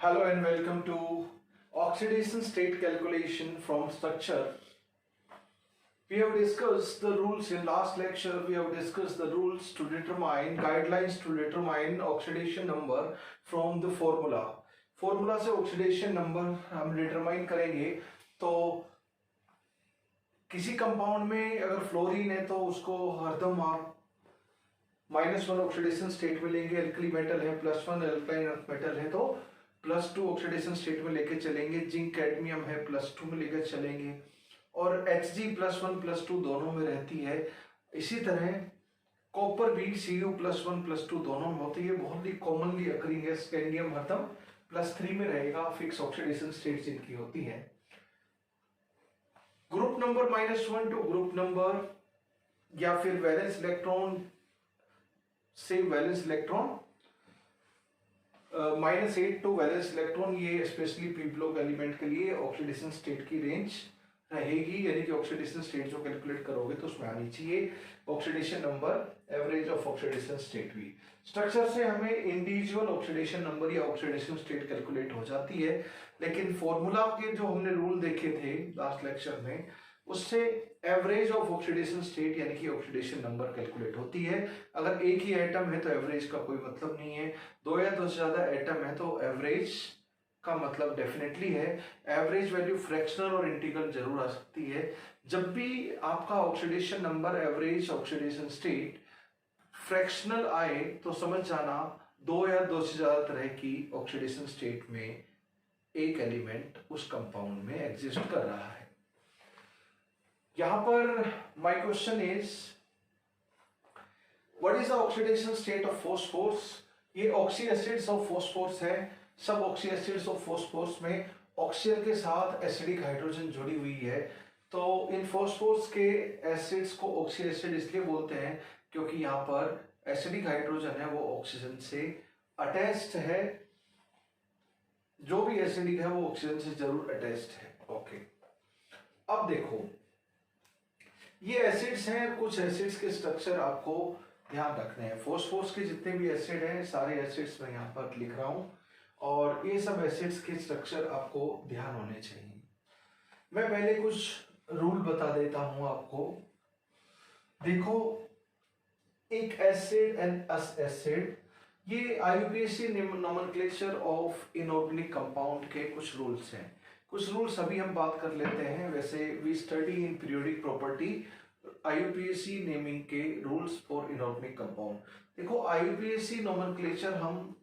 Hello and welcome to oxidation state calculation from structure. We have discussed the rules in last lecture. We have discussed the rules to determine guidelines to determine oxidation number from the formula. Formula से oxidation number हम determine करेंगे। तो किसी compound में अगर fluorine है तो उसको हरदम आप -1 ऑक्सीडेशन स्टेट में लेंगे। एल्कली मेटल है +1, एल्काइन मेटल है तो +2 ऑक्सीडेशन स्टेट में लेके चलेंगे। जिंक कैडमियम है +2 में लेकर चलेंगे और Hg +1 +2 दोनों में रहती है। इसी तरह कॉपर भी Cu +1 +2 दोनों में होती है। बहुत ही कॉमनली अकरिंग है। स्कैंडियम हरदम +3 में रहेगा। फिक्स ऑक्सीडेशन स्टेट जिनकी होती है। Group number -1 to group number या फिर वैलेंस इलेक्ट्रॉन से valence electron -8 to valence electron, ये स्पेशली पी ब्लॉक एलिमेंट के लिए ऑक्सीडेशन स्टेट की रेंज रहेगी। यानी कि ऑक्सीडेशन स्टेट जो कैलकुलेट करोगे तो उसमें आनी चाहिए oxidation number, average of oxidation state भी। स्ट्रक्चर से हमें इंडिविजुअल ऑक्सीडेशन नंबर या ऑक्सीडेशन स्टेट कैलकुलेट हो जाती है, लेकिन फॉर्मूला के जो हमने रूल देखे थे लास्ट लेक्चर में उससे एवरेज ऑफ ऑक्सीडेशन स्टेट यानी कि ऑक्सीडेशन नंबर कैलकुलेट होती है। अगर एक ही एटम है तो एवरेज का कोई मतलब नहीं है। 2 या 2 से ज्यादा एटम है तो एवरेज का मतलब डेफिनेटली है। एवरेज वैल्यू फ्रैक्शनल और इंटीग्रल जरूर आ सकती है। जब भी आपका oxidation number, average oxidation state fractional आए तो समझ जाना 2 या 2 से ज्यादा तरह की ऑक्सीडेशन स्टेट में एक एलिमेंट उस कंपाउंड में एग्जिस्ट कर रहा है। यहां पर my question is what is the oxidation state of phosphorus. ये ऑक्सी एसिड्स ऑफ फॉस्फोरस है। सब ऑक्सी एसिड्स ऑफ फॉस्फोरस में ऑक्सीजन के साथ एसिडिक हाइड्रोजन जुड़ी हुई है। तो इन फॉस्फोरस के एसिड्स को ऑक्सी एसिड इसलिए बोलते हैं क्योंकि यहाँ पर एसिडिक हाइड्रोजन है वो ऑक्सीजन से अटैच्ड है। जो भी एसिडिक है वो ऑक्सीजन से जरूर अटैच्ड है। ओके, अब देखो ये एसिड्स हैं। कुछ एसिड्स के स्ट्रक्चर आपको ध्यान रखने हैं। फॉस्फोरस के जितने भी एसिड हैं सारे एसिड्स मैं यहाँ पर लिख रहा हूं और ये सब एसिड्स के स्ट्रक्चर आपको ध्यान होने चाहिए। मैं पहले कुछ रूल बता देता हूं आपको। देखो, एक एसिड एंड अस एसिड, ये IUPAC nomenclature of inorganic compound के कुछ रूल्स हैं। कुछ रूल्स अभी हम बात कर लेते हैं। वैसे we study in periodic property IUPAC naming के रूल्स फॉर इनऑर्गेनिक कंपाउंड। देखो, IUPAC नोमेनक्लेचर हम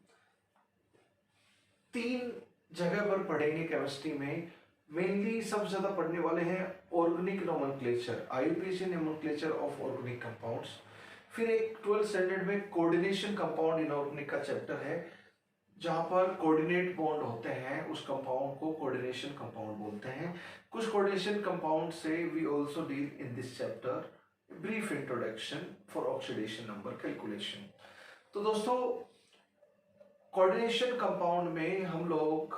3 जगह पर पढ़ेंगे केमिस्ट्री में। मेनली सबसे ज्यादा पढ़ने वाले हैं organic nomenclature, IUPAC nomenclature of organic compounds. फिर एक 12th स्टैंडर्ड में कोऑर्डिनेशन कंपाउंड इनऑर्गेनिक का चैप्टर है जहां पर कोऑर्डिनेट बॉन्ड होते हैं। उस कंपाउंड को कोऑर्डिनेशन कंपाउंड बोलते हैं। कुछ कोऑर्डिनेशन कंपाउंड से we also deal in this chapter. Brief introduction for oxidation number calculation. तो दोस्तों, कोऑर्डिनेशन कंपाउंड में हम लोग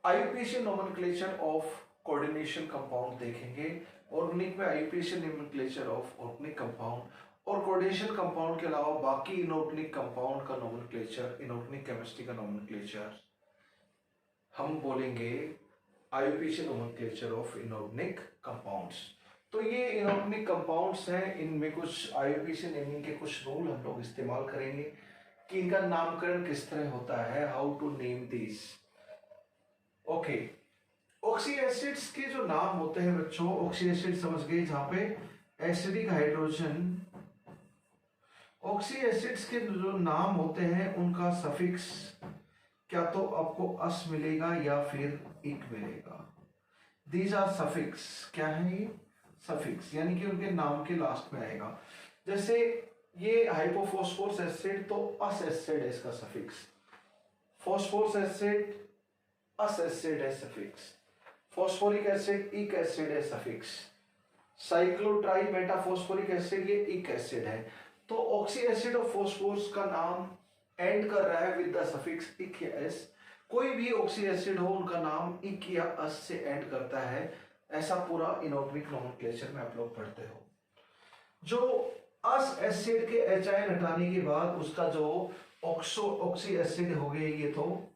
IUPAC nomenclature of coordination compound देखेंगे। ऑर्गेनिक में IUPAC nomenclature of organic compound और कोऑर्डिनेशन कंपाउंड के अलावा बाकी इनऑर्गेनिक कंपाउंड का नोमेनक्लेचर, इनऑर्गेनिक केमिस्ट्री का नोमेनक्लेचर हम बोलेंगे IUPAC nomenclature of inorganic compounds. तो ये इनऑर्गेनिक कंपाउंड्स हैं। इनमें कुछ IUPAC नेमिंग के कुछ रूल हम लोग इस्तेमाल करेंगे कि इनका नामकरण किस तरह होता है, how to name this. Okay, oxy acids के जो नाम होते हैं बच्चों, ऑक्सी एसिड समझ गए जहां पे एसिडिक हाइड्रोजन। ऑक्सी एसिड्स के जो नाम होते हैं उनका सफिक्स क्या तो आपको अस मिलेगा या फिर इक मिलेगा। These are suffix. क्या है ये? सफिक्स, यानी कि उनके नाम के लास्ट में आएगा। जैसे ये हाइपोफॉस्फोरस एसिड तो अस एसिड है इसका सफिक्स। फॉस्फोरस एसिड अस एसिड है सफिक्स। फॉस्फोरिक एसिड इक एसिड है सफिक्स। साइक्लोट्राई मेटाफॉस्फोरिक एसिड ये इक एसिड है। तो ऑक्सी एसिड और फॉस्फोरस का नाम एंड कर रहा है विद द सफिक्स इक या एस। कोई भी ऑक्सी एसिड हो उनका नाम इक या अस से एंड करता है। ऐसा पूरा इनऑर्गेनिक नोमेनक्लेचर में आप लोग पढ़ते हो। जो अस एसिड के एच आयन हटाने के बाद उसका जो ऑक्सी एसिड हो गए ये तो।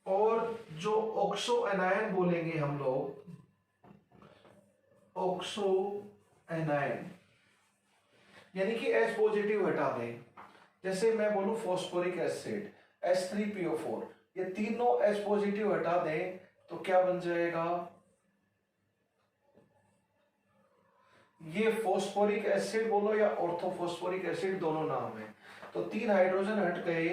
और जो ऑक्सो एनायन बोलेंगे हम लोग, ऑक्सो एनायन यानी कि H पॉजिटिव हटा दें। जैसे मैं बोलूं फॉस्फोरिक एसिड H3PO4, ये तीनों H पॉजिटिव हटा दें तो क्या बन जाएगा, ये फॉस्फोरिक एसिड बोलो या ऑर्थोफॉस्फोरिक एसिड, दोनों नाम है। तो 3 हाइड्रोजन हट गए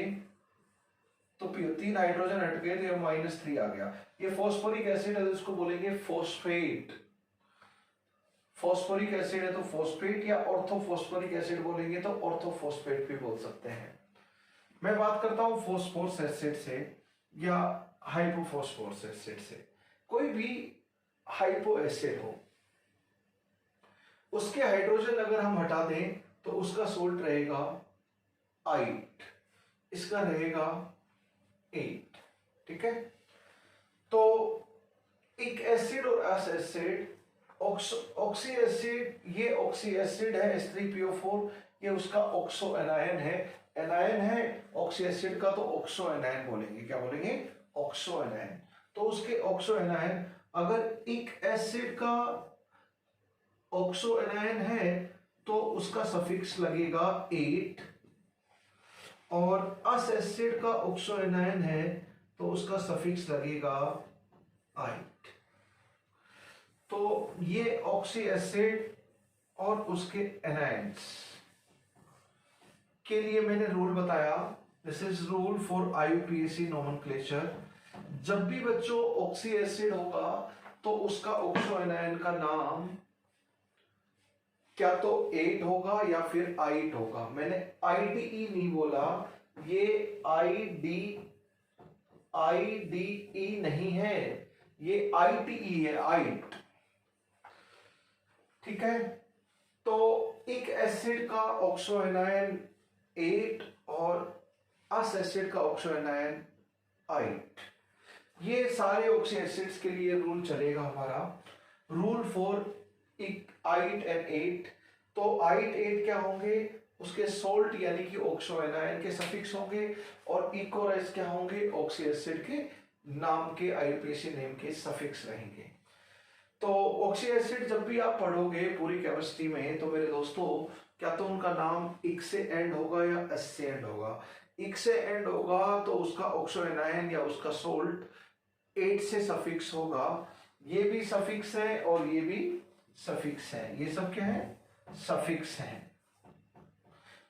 तो 3 हाइड्रोजन हट गए तो ये -3 आ गया। ये फॉस्फोरिक एसिड है तो इसको बोलेंगे फॉस्फेट। फॉस्फोरिक एसिड है तो फॉस्फेट, या ऑर्थोफॉस्फोरिक एसिड बोलेंगे तो ऑर्थोफॉस्फेट भी बोल सकते हैं। मैं बात करता हूं फॉस्फोरस एसिड से या हाइपोफॉस्फोरस एसिड से। कोई भी हाइपो एसिड हो, उसके हाइड्रोजन अगर हम हटा दें तो उसका सोल्ट रहेगा 8, इसका रहेगा 8। ठीक है, तो एक एसिड और एस एसिड, ऑक्सी एसिड, ये ऑक्सी एसिड है H3PO4, ये उसका ऑक्सो एनायन है। एनायन है ऑक्सी एसिड का तो ऑक्सो एनायन बोलेंगे। क्या बोलेंगे, ऑक्सो एनायन। तो उसके ऑक्सो एनायन, अगर एक एसिड का ऑक्सो एनायन है तो उसका सफिक्स लगेगा 8, और अस एसिड का ऑक्सो एनायन है तो उसका सफिक्स लगेगा 8। तो ये ऑक्सी एसिड और उसके एनायंस के लिए मैंने रूल बताया। This is rule for IUPAC nomenclature. जब भी बच्चों ऑक्सी एसिड होगा तो उसका ऑक्सो एनायन का नाम क्या तो 8 होगा या फिर 8 होगा। मैंने IDE नहीं बोला, ये IDE नहीं है, ये ITE है, आइट। ठीक है, तो एक एसिड का ऑक्सो एनायन 8 और अस एसिड का ऑक्सो एनायन 8। ये सारे ऑक्सी एसिड्स के लिए रूल चलेगा हमारा, रूल फॉर 8 एंड 8। तो 8 क्या होंगे, उसके सोल्ट यानी कि ऑक्सो एनायन के सफिक्स होंगे, और इक और एस क्या होंगे, ऑक्सी एसिड के नाम के IUPAC नेम के सफिक्स रहेंगे। तो ऑक्सी एसिड जब भी आप पढ़ोगे पूरी केमिस्ट्री में तो मेरे दोस्तों, क्या तो उनका नाम इक से एंड होगा या एस से एंड होगा। इक से एंड होगा तो उसका ऑक्सो एनायन या उसका सोल्ट 8 से सफिक्स होगा। ये भी सफिक्स है और ये भी सफिक्स है, ये सब क्या है, सफिक्स है।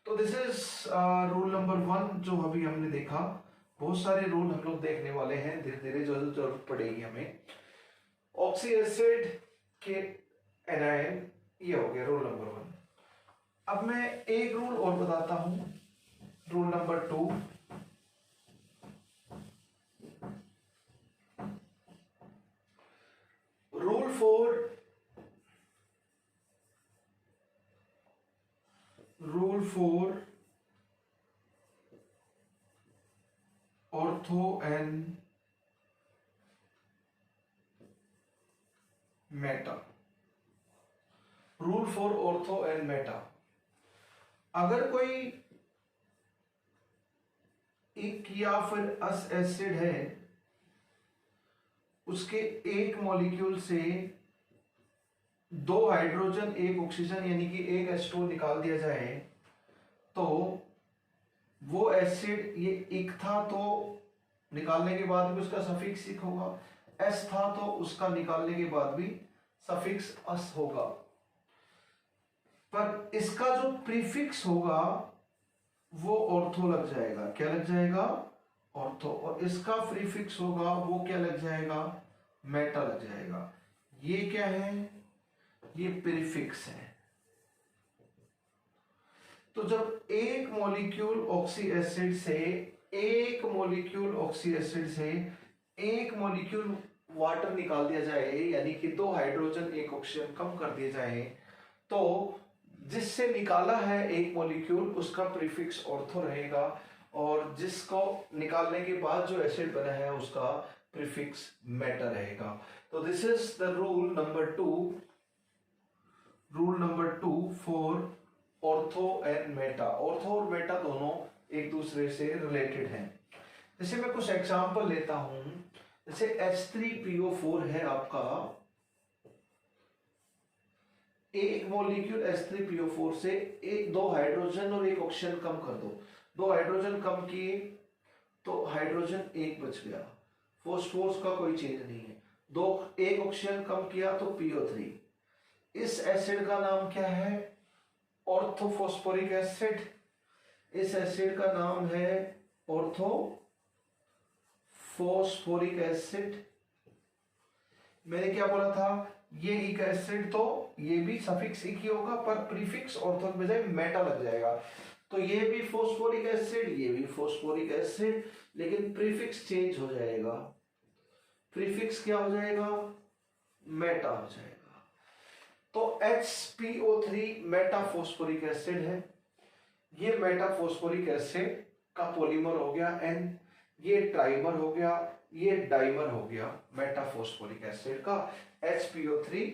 तो दिस इज रूल नंबर 1 जो अभी हमने देखा। बहुत सारे रूल हम लोग देखने वाले हैं धीरे धीरे, जो जरूरत पड़ेगी हमें। ऑक्सी एसिड के एनायन, ये हो गया रूल नंबर 1। अब मैं एक रूल और बताता हूं, rule number 2। Rule for ortho and Meta. Rule for ortho and Meta, अगर कोई इक या फिर अस एसिड है, उसके एक मॉलिक्यूल से 2 हाइड्रोजन 1 ऑक्सीजन यानी कि 1 H2 निकाल दिया जाए, तो वो एसिड, ये इक था तो निकालने के बाद भी उसका सफिक्स इक होगा, एस था तो उसका निकालने के बाद भी सफिक्स अस होगा। पर इसका जो प्रीफिक्स होगा वो ऑर्थो लग जाएगा। क्या लग जाएगा, ऑर्थो। और इसका प्रीफिक्स होगा वो क्या लग जाएगा, मेटा लग जाएगा। ये क्या है, ये प्रीफिक्स है। तो जब एक मॉलिक्यूल ऑक्सी एसिड से, एक मॉलिक्यूल ऑक्सी एसिड से एक मॉलिक्यूल वाटर निकाल दिया जाए, यानी कि 2 हाइड्रोजन 1 ऑक्सीजन कम कर दिया जाए, तो जिससे निकाला है एक मॉलिक्यूल उसका प्रीफिक्स ऑर्थो रहेगा, और जिसको निकालने के बाद जो एसिड बना है उसका प्रीफिक्स मेटा रहेगा। तो this is the rule number 2 for ortho and Meta. Ortho और मेटा दोनों एक दूसरे से रिलेटेड हैं। जैसे मैं कुछ एग्जांपल लेता हूं, जैसे H3PO4 है आपका, एक मॉलिक्यूल H3PO4 से एक दो हाइड्रोजन और एक ऑक्सीजन कम कर दो, दो हाइड्रोजन कम किए तो हाइड्रोजन एक बच गया, फोस्फोरस का कोई चेंज नहीं है, दो एक ऑक्सीजन कम किया तो PO3। इस एसिड का नाम क्या है? Orthophosphoric acid. इस एसिड का नाम है ऑर्थोफॉस्फोरिक एसिड। मैंने क्या बोला था? ये इक एसिड, तो ये भी सफिक्स इक ही होगा पर प्रीफिक्स ऑर्थो के बजाय मेटा लग जाएगा। तो ये भी फॉस्फोरिक एसिड, ये भी फॉस्फोरिक एसिड, लेकिन प्रीफिक्स चेंज हो जाएगा। प्रीफिक्स क्या हो जाएगा? मेटा हो जाएगा। तो HPO3 मेटाफॉस्फोरिक एसिड है। ये मेटाफॉस्फोरिक एसिड का पॉलीमर हो गया N, ये ट्राइमर हो गया, ये डाइमर हो गया मेटाफॉस्फोरिक एसिड का HPO3।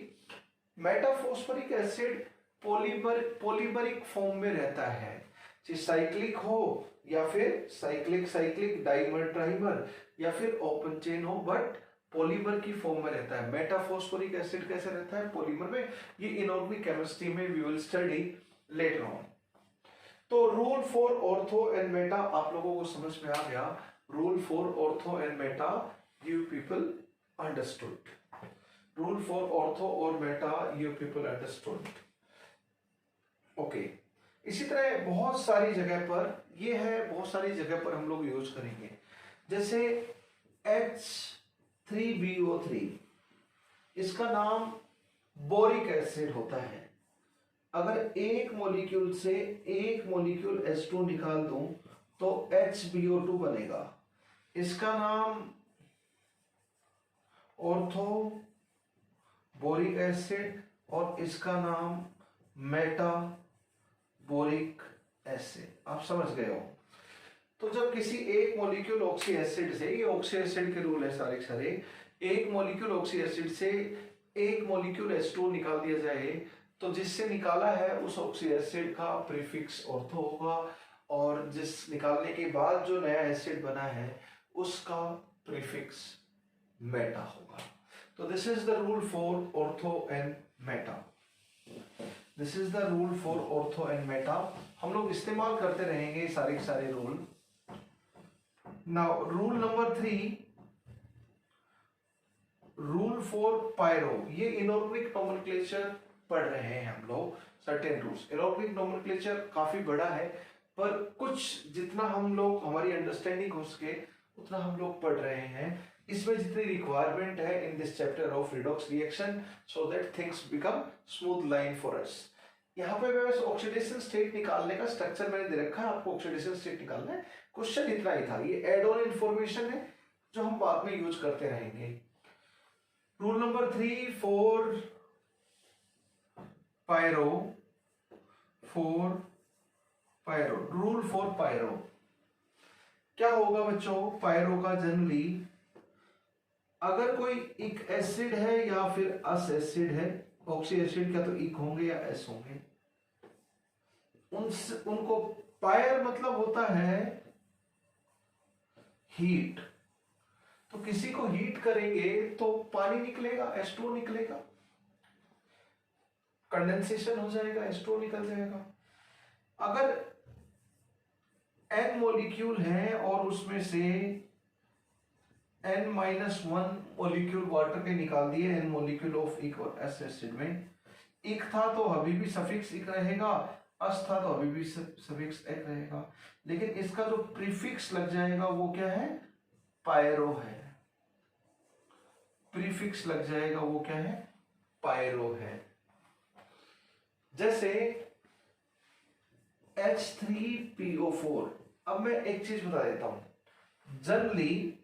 Metaphosphoric acid polymeric form में रहता है, चाहे साइक्लिक हो या फिर साइक्लिक साइक्लिक डाइमर ट्राइमर या फिर ओपन चेन हो, बट पॉलीमर की फॉर्म में रहता है। मेटाफॉस्फोरिक एसिड कैसे रहता है? पॉलीमर में। ये इनऑर्गेनिक केमिस्ट्री में we will study later on. तो rule for ortho and meta आप लोगों को समझ में आ गया। Rule for ortho and meta you people understood. Rule for ortho और meta you people understood. Okay, इसी तरह बहुत सारी जगह पर ये है, बहुत सारी जगह पर हम लोग यूज करेंगे। जैसे H3BO3, इसका नाम बोरिक एसिड होता है। अगर एक मॉलिक्यूल से एक मॉलिक्यूल H2 निकाल दूं तो HBO2 बनेगा। इसका नाम ऑर्थो बोरिक एसिड और इसका नाम मेटा बोरिक एसिड। आप समझ गए हो? तो जब किसी एक मॉलिक्यूल ऑक्सी एसिड से, ये ऑक्सी एसिड के रूल है सारे सारे, एक मॉलिक्यूल ऑक्सी एसिड से एक मॉलिक्यूल H2 निकाल दिया जाए तो जिससे निकाला है उस ऑक्सी एसिड का प्रीफिक्स ऑर्थो होगा, और जिस निकालने के बाद जो नया एसिड बना है उसका प्रीफिक्स मेटा होगा। तो this is the rule for ortho and meta. This is the rule for ortho and meta. हम लोग इस्तेमाल करते रहेंगे सारे rule. Now rule number 3, rule for pyro. ये इनऑर्गेनिक नोमेनक्लेचर पढ़ रहे हैं हम लोग, सर्टेन रूल्स। इनऑर्गेनिक नोमेनक्लेचर काफी बड़ा है, पर कुछ जितना हम लोग हमारी अंडरस्टैंडिंग हो सके उतना हम लोग पढ़ रहे हैं। इसमें जितनी रिक्वायरमेंट है इन this chapter of redox reaction, so that things become smooth line for us. यहाँ पे मैं ऑक्सीडेशन स्टेट निकालने का स्ट्रक्चर मैंने दे रखा है, आपको ऑक्सीडेशन स्टेट निकालना है। क्वेश्चन इतना ही था, ये एड ऑन इंफॉर्मेशन है जो हम बाद में यूज करते रहेंगे। Rule number 3 for pyro, rule for pyro क्या होगा बच्चों? पायरो का जनरली अगर कोई इक एसिड है या फिर अस एसिड है, ऑक्सी एसिड क्या तो इक होंगे या एस होंगे, उनको पायर मतलब होता है हीट। तो किसी को हीट करेंगे तो पानी निकलेगा, H2O निकलेगा, कंडेंसेशन हो जाएगा, H2O निकल जाएगा। अगर N मॉलिक्यूल है और उसमें से N-1 मॉलिक्यूल वाटर के निकाल दिए, N मॉलिक्यूल ऑफ इक और एस एसिड में, इक था तो अभी भी सफिक्स इक रहेगा, अस था तो अभी भी सफिक्स एक रहेगा, लेकिन इसका जो प्रीफिक्स लग जाएगा वो क्या है? पायरो है। प्रीफिक्स लग जाएगा वो क्या है? पायरो है। जैसे H3PO4। अब मैं एक चीज बता देता हूं, जनरली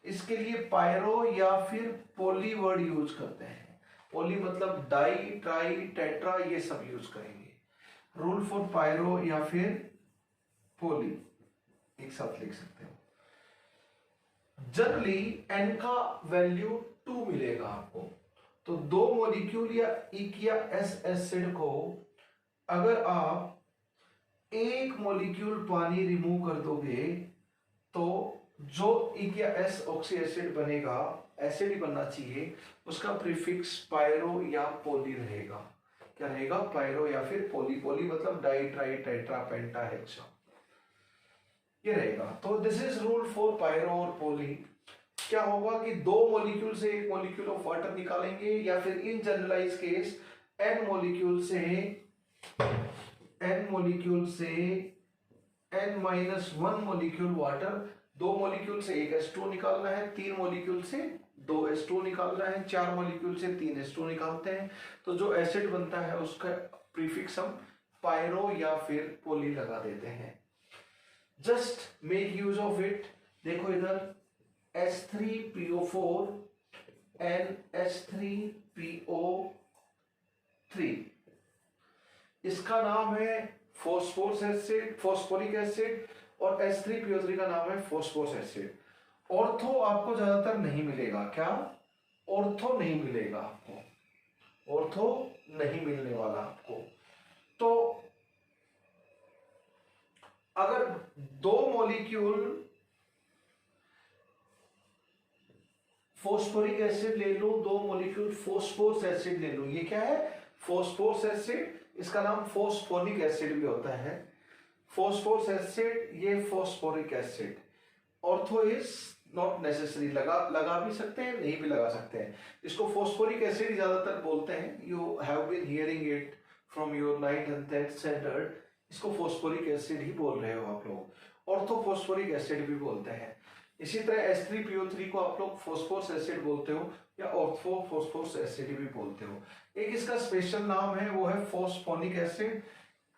इसके लिए पायरो या फिर पोली वर्ड यूज करते हैं। पोली मतलब डाई, ट्राई, टेट्रा, ये सब यूज करेंगे। रूल फॉर पायरो या फिर पोली एक साथ लिख सकते हो। जनरली N का वैल्यू 2 मिलेगा आपको। तो दो मॉलिक्यूल या इक या एस एसिड को अगर आप एक मॉलिक्यूल पानी रिमूव कर दोगे तो जो E या S ऑक्सी एसिड बनेगा, एसिड ही बनना चाहिए, उसका प्रीफिक्स पायरो या पोली रहेगा। क्या रहेगा? पायरो या फिर पोली। पोली मतलब di tri tetra penta hexa, ये रहेगा। तो this is rule for pyro और पोली। क्या होगा कि दो मॉलिक्यूल से एक मॉलिक्यूल ऑफ वाटर निकालेंगे, या फिर इन जनरलाइज केस n मॉलिक्यूल से n-1 मॉलिक्यूल वाटर, दो मॉलिक्यूल से एक H2 निकालना है, तीन मॉलिक्यूल से दो H2 निकालना है, चार मॉलिक्यूल से तीन H2 निकालते हैं, तो जो एसिड बनता है उसका प्रीफिक्स हम पायरो या फिर पोली लगा देते हैं। Just make use of it. देखो इधर H3PO4 NH3PO3, इसका नाम है फॉस्फोरस एसिड, फॉस्फोरिक एसिड, और H3PO3 का नाम है फॉस्फोरस एसिड। ऑर्थो आपको ज्यादातर नहीं मिलेगा। क्या? ऑर्थो नहीं मिलेगा आपको, ऑर्थो नहीं मिलने वाला आपको। तो अगर दो मॉलिक्यूल फॉस्फोरिक एसिड ले लो, दो मॉलिक्यूल फॉस्फोरस एसिड ले लो, ये क्या है? फॉस्फोरस एसिड, इसका नाम फॉस्फोनिक एसिड भी होता है। फॉस्फोरस एसिड, ये phosphoric acid. Ortho is not necessary, लगा भी सकते हैं, नहीं भी लगा सकते हैं। इसको फॉस्फोरिक एसिड ज्यादातर बोलते हैं। You have been hearing it from your 9th and 10th standard. इसको फॉस्फोरिक एसिड ही बोल रहे हो आप लोग। ऑर्थो फॉस्फोरिक एसिड भी बोलते हैं। इसी तरह H3PO3 को आप लोग फॉस्फोरस एसिड बोलते हो या ऑर्थो फॉस्फोरस एसिड भी बोलते हो। एक इसका स्पेशल नाम है, वो है phosphonic acid.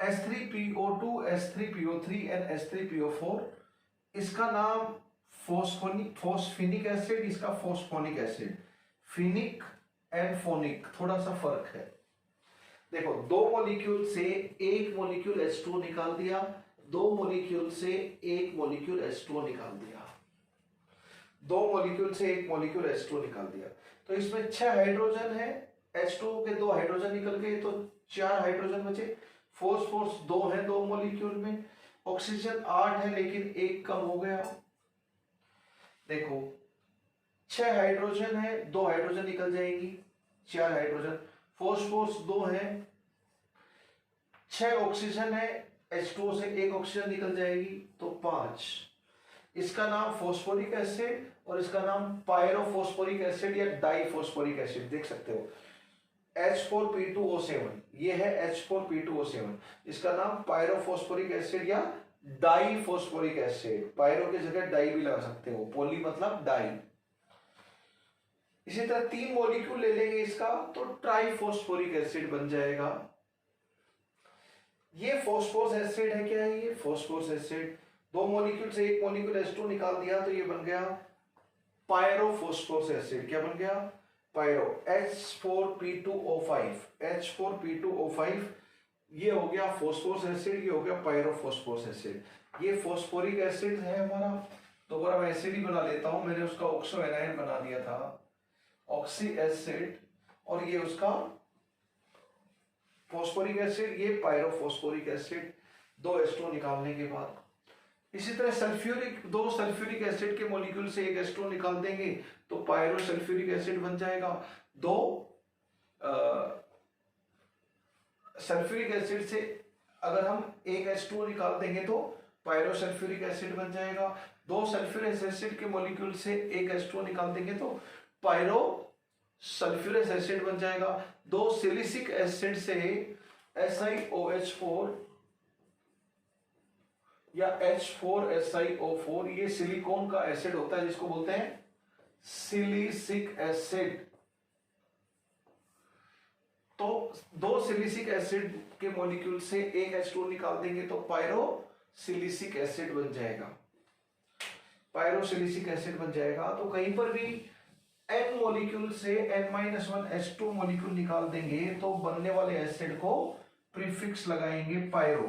H3PO2, H3PO3 and H3PO4, इसका नाम फॉस्फिनिक एसिड, इसका फॉस्फोनिक एसिड। फिनिक एंड फोनिक थोड़ा सा फर्क है। देखो, दो मॉलिक्यूल से एक मॉलिक्यूल H2 निकाल दिया, दो मॉलिक्यूल से एक मॉलिक्यूल H2 निकाल दिया, दो मॉलिक्यूल से एक मॉलिक्यूल H2 निकाल दिया, तो इसमें 6 हाइड्रोजन है। H2 के 2 हाइड्रोजन निकल गए तो 4 हाइड्रोजन बचे। फॉस्फोरस 2 है दो मॉलिक्यूल में। ऑक्सीजन 8 है लेकिन एक कम हो गया। देखो, 6 हाइड्रोजन है, 2 हाइड्रोजन निकल जाएंगी, 4 हाइड्रोजन। फॉस्फोरस 2 है, 6 ऑक्सीजन है, H2O से एक ऑक्सीजन निकल जाएगी तो 5। इसका नाम फॉस्फोरिक एसिड और इसका नाम पायरोफॉस्फोरिक एसिड या डाइफॉस्फोरिक एसिड, देख सकते हो। H4P2O7, ये है H4P2O7, इसका नाम पायरोफॉस्फोरिक एसिड या डाइफॉस्फोरिक एसिड। पायरो की जगह डाई भी लगा सकते हो, पोली मतलब डाई। इसी तरह 3 मॉलिक्यूल ले लेंगे इसका तो ट्राइफॉस्फोरिक एसिड बन जाएगा। ये फॉस्फोरस एसिड है। क्या है ये? Phosphorous acid. दो मॉलिक्यूल से एक मॉलिक्यूल H2 निकाल दिया तो ये बन गया पायरोफॉस्फोरस एसिड। क्या बन गया? पायरो। H4P2O5, H4P2O5, ये हो गया फॉस्फोरस एसिड, ये हो गया पायरोफॉस्फोरस एसिड। ये फॉस्फोरिक एसिड है हमारा, दोबारा मैं एसिड ही बना लेता हूं, मैंने उसका ऑक्सो एनाइन बना दिया था, ऑक्सी एसिड, और ये उसका फॉस्फोरिक एसिड, ये पायरोफॉस्फोरिक एसिड, दो H2 निकालने के बाद। इसी तरह सल्फ्यूरिक, दो सल्फ्यूरिक एसिड के मॉलिक्यूल से एक H2 निकाल देंगे तो पायरो सल्फ्यूरिक एसिड बन जाएगा। दो सल्फ्यूरिक एसिड से अगर हम एक H2 निकाल देंगे तो पायरो सल्फ्यूरिक एसिड बन जाएगा। दो सल्फ्यूरिक एसिड के मॉलिक्यूल से एक H2 निकाल देंगे तो पायरो सल्फ्यूरस एसिड बन जाएगा। दो सिलिसिक एसिड से SiOH4 या H4SiO4, ये सिलिकॉन का एसिड होता है जिसको बोलते हैं सिलिसिक एसिड। तो दो सिलिसिक एसिड के मॉलिक्यूल से एक H2 निकाल देंगे तो पायरो सिलिसिक एसिड बन जाएगा, पायरो सिलिसिक एसिड बन जाएगा। तो कहीं पर भी N मॉलिक्यूल से N-1 H2 मॉलिक्यूल निकाल देंगे तो बनने वाले एसिड को प्रीफिक्स लगाएंगे पायरो,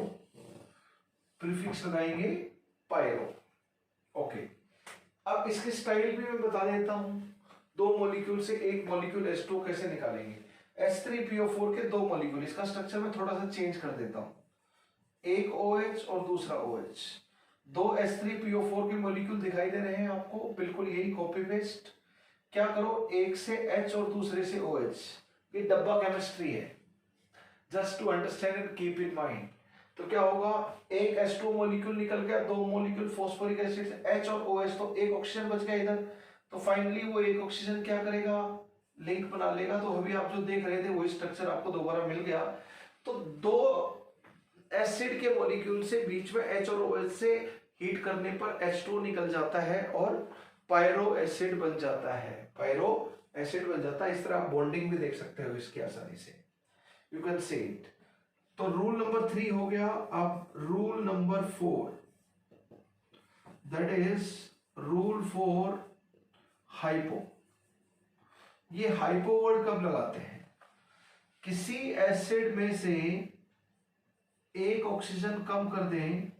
प्रीफिक्स लगाएंगे पायरो। ओके, अब इसकी स्टाइल भी मैं बता देता हूं। दो मॉलिक्यूल से एक मॉलिक्यूल H2 कैसे निकालेंगे। H3PO4 के दो मॉलिक्यूल, इसका स्ट्रक्चर मैं थोड़ा सा चेंज कर देता हूं। एक OH और दूसरा OH, दो H3PO4 के मॉलिक्यूल दिखाई दे रहे हैं आपको, बिल्कुल यही कॉपी पेस्ट। क्या करो, एक से H और दूसरे से OH, ये डब्बा केमिस्ट्री है, just to understand and keep in mind. तो क्या होगा, एक H2 मॉलिक्यूल निकल गया, दो मॉलिक्यूल फॉस्फोरिक एसिड H और OH, तो एक ऑक्सीजन बच गया इधर। तो फाइनली वो एक ऑक्सीजन क्या करेगा, लिंक बना लेगा। तो अभी आप जो देख रहे थे वही स्ट्रक्चर आपको दोबारा मिल गया। तो दो एसिड के मॉलिक्यूल से बीच में H और OH से हीट करने पर H2 निकल जाता है और पायरो एसिड बन जाता है, पायरो एसिड बन जाता है। इस तरह आप बॉन्डिंग भी देख सकते हो इसकी आसानी से, यू कैन सी इट। तो रूल नंबर 3 हो गया। अब rule number 4, that is rule for hypo. ये हाइपो वर्ड कब लगाते हैं, किसी एसिड में से एक ऑक्सीजन कम कर दें,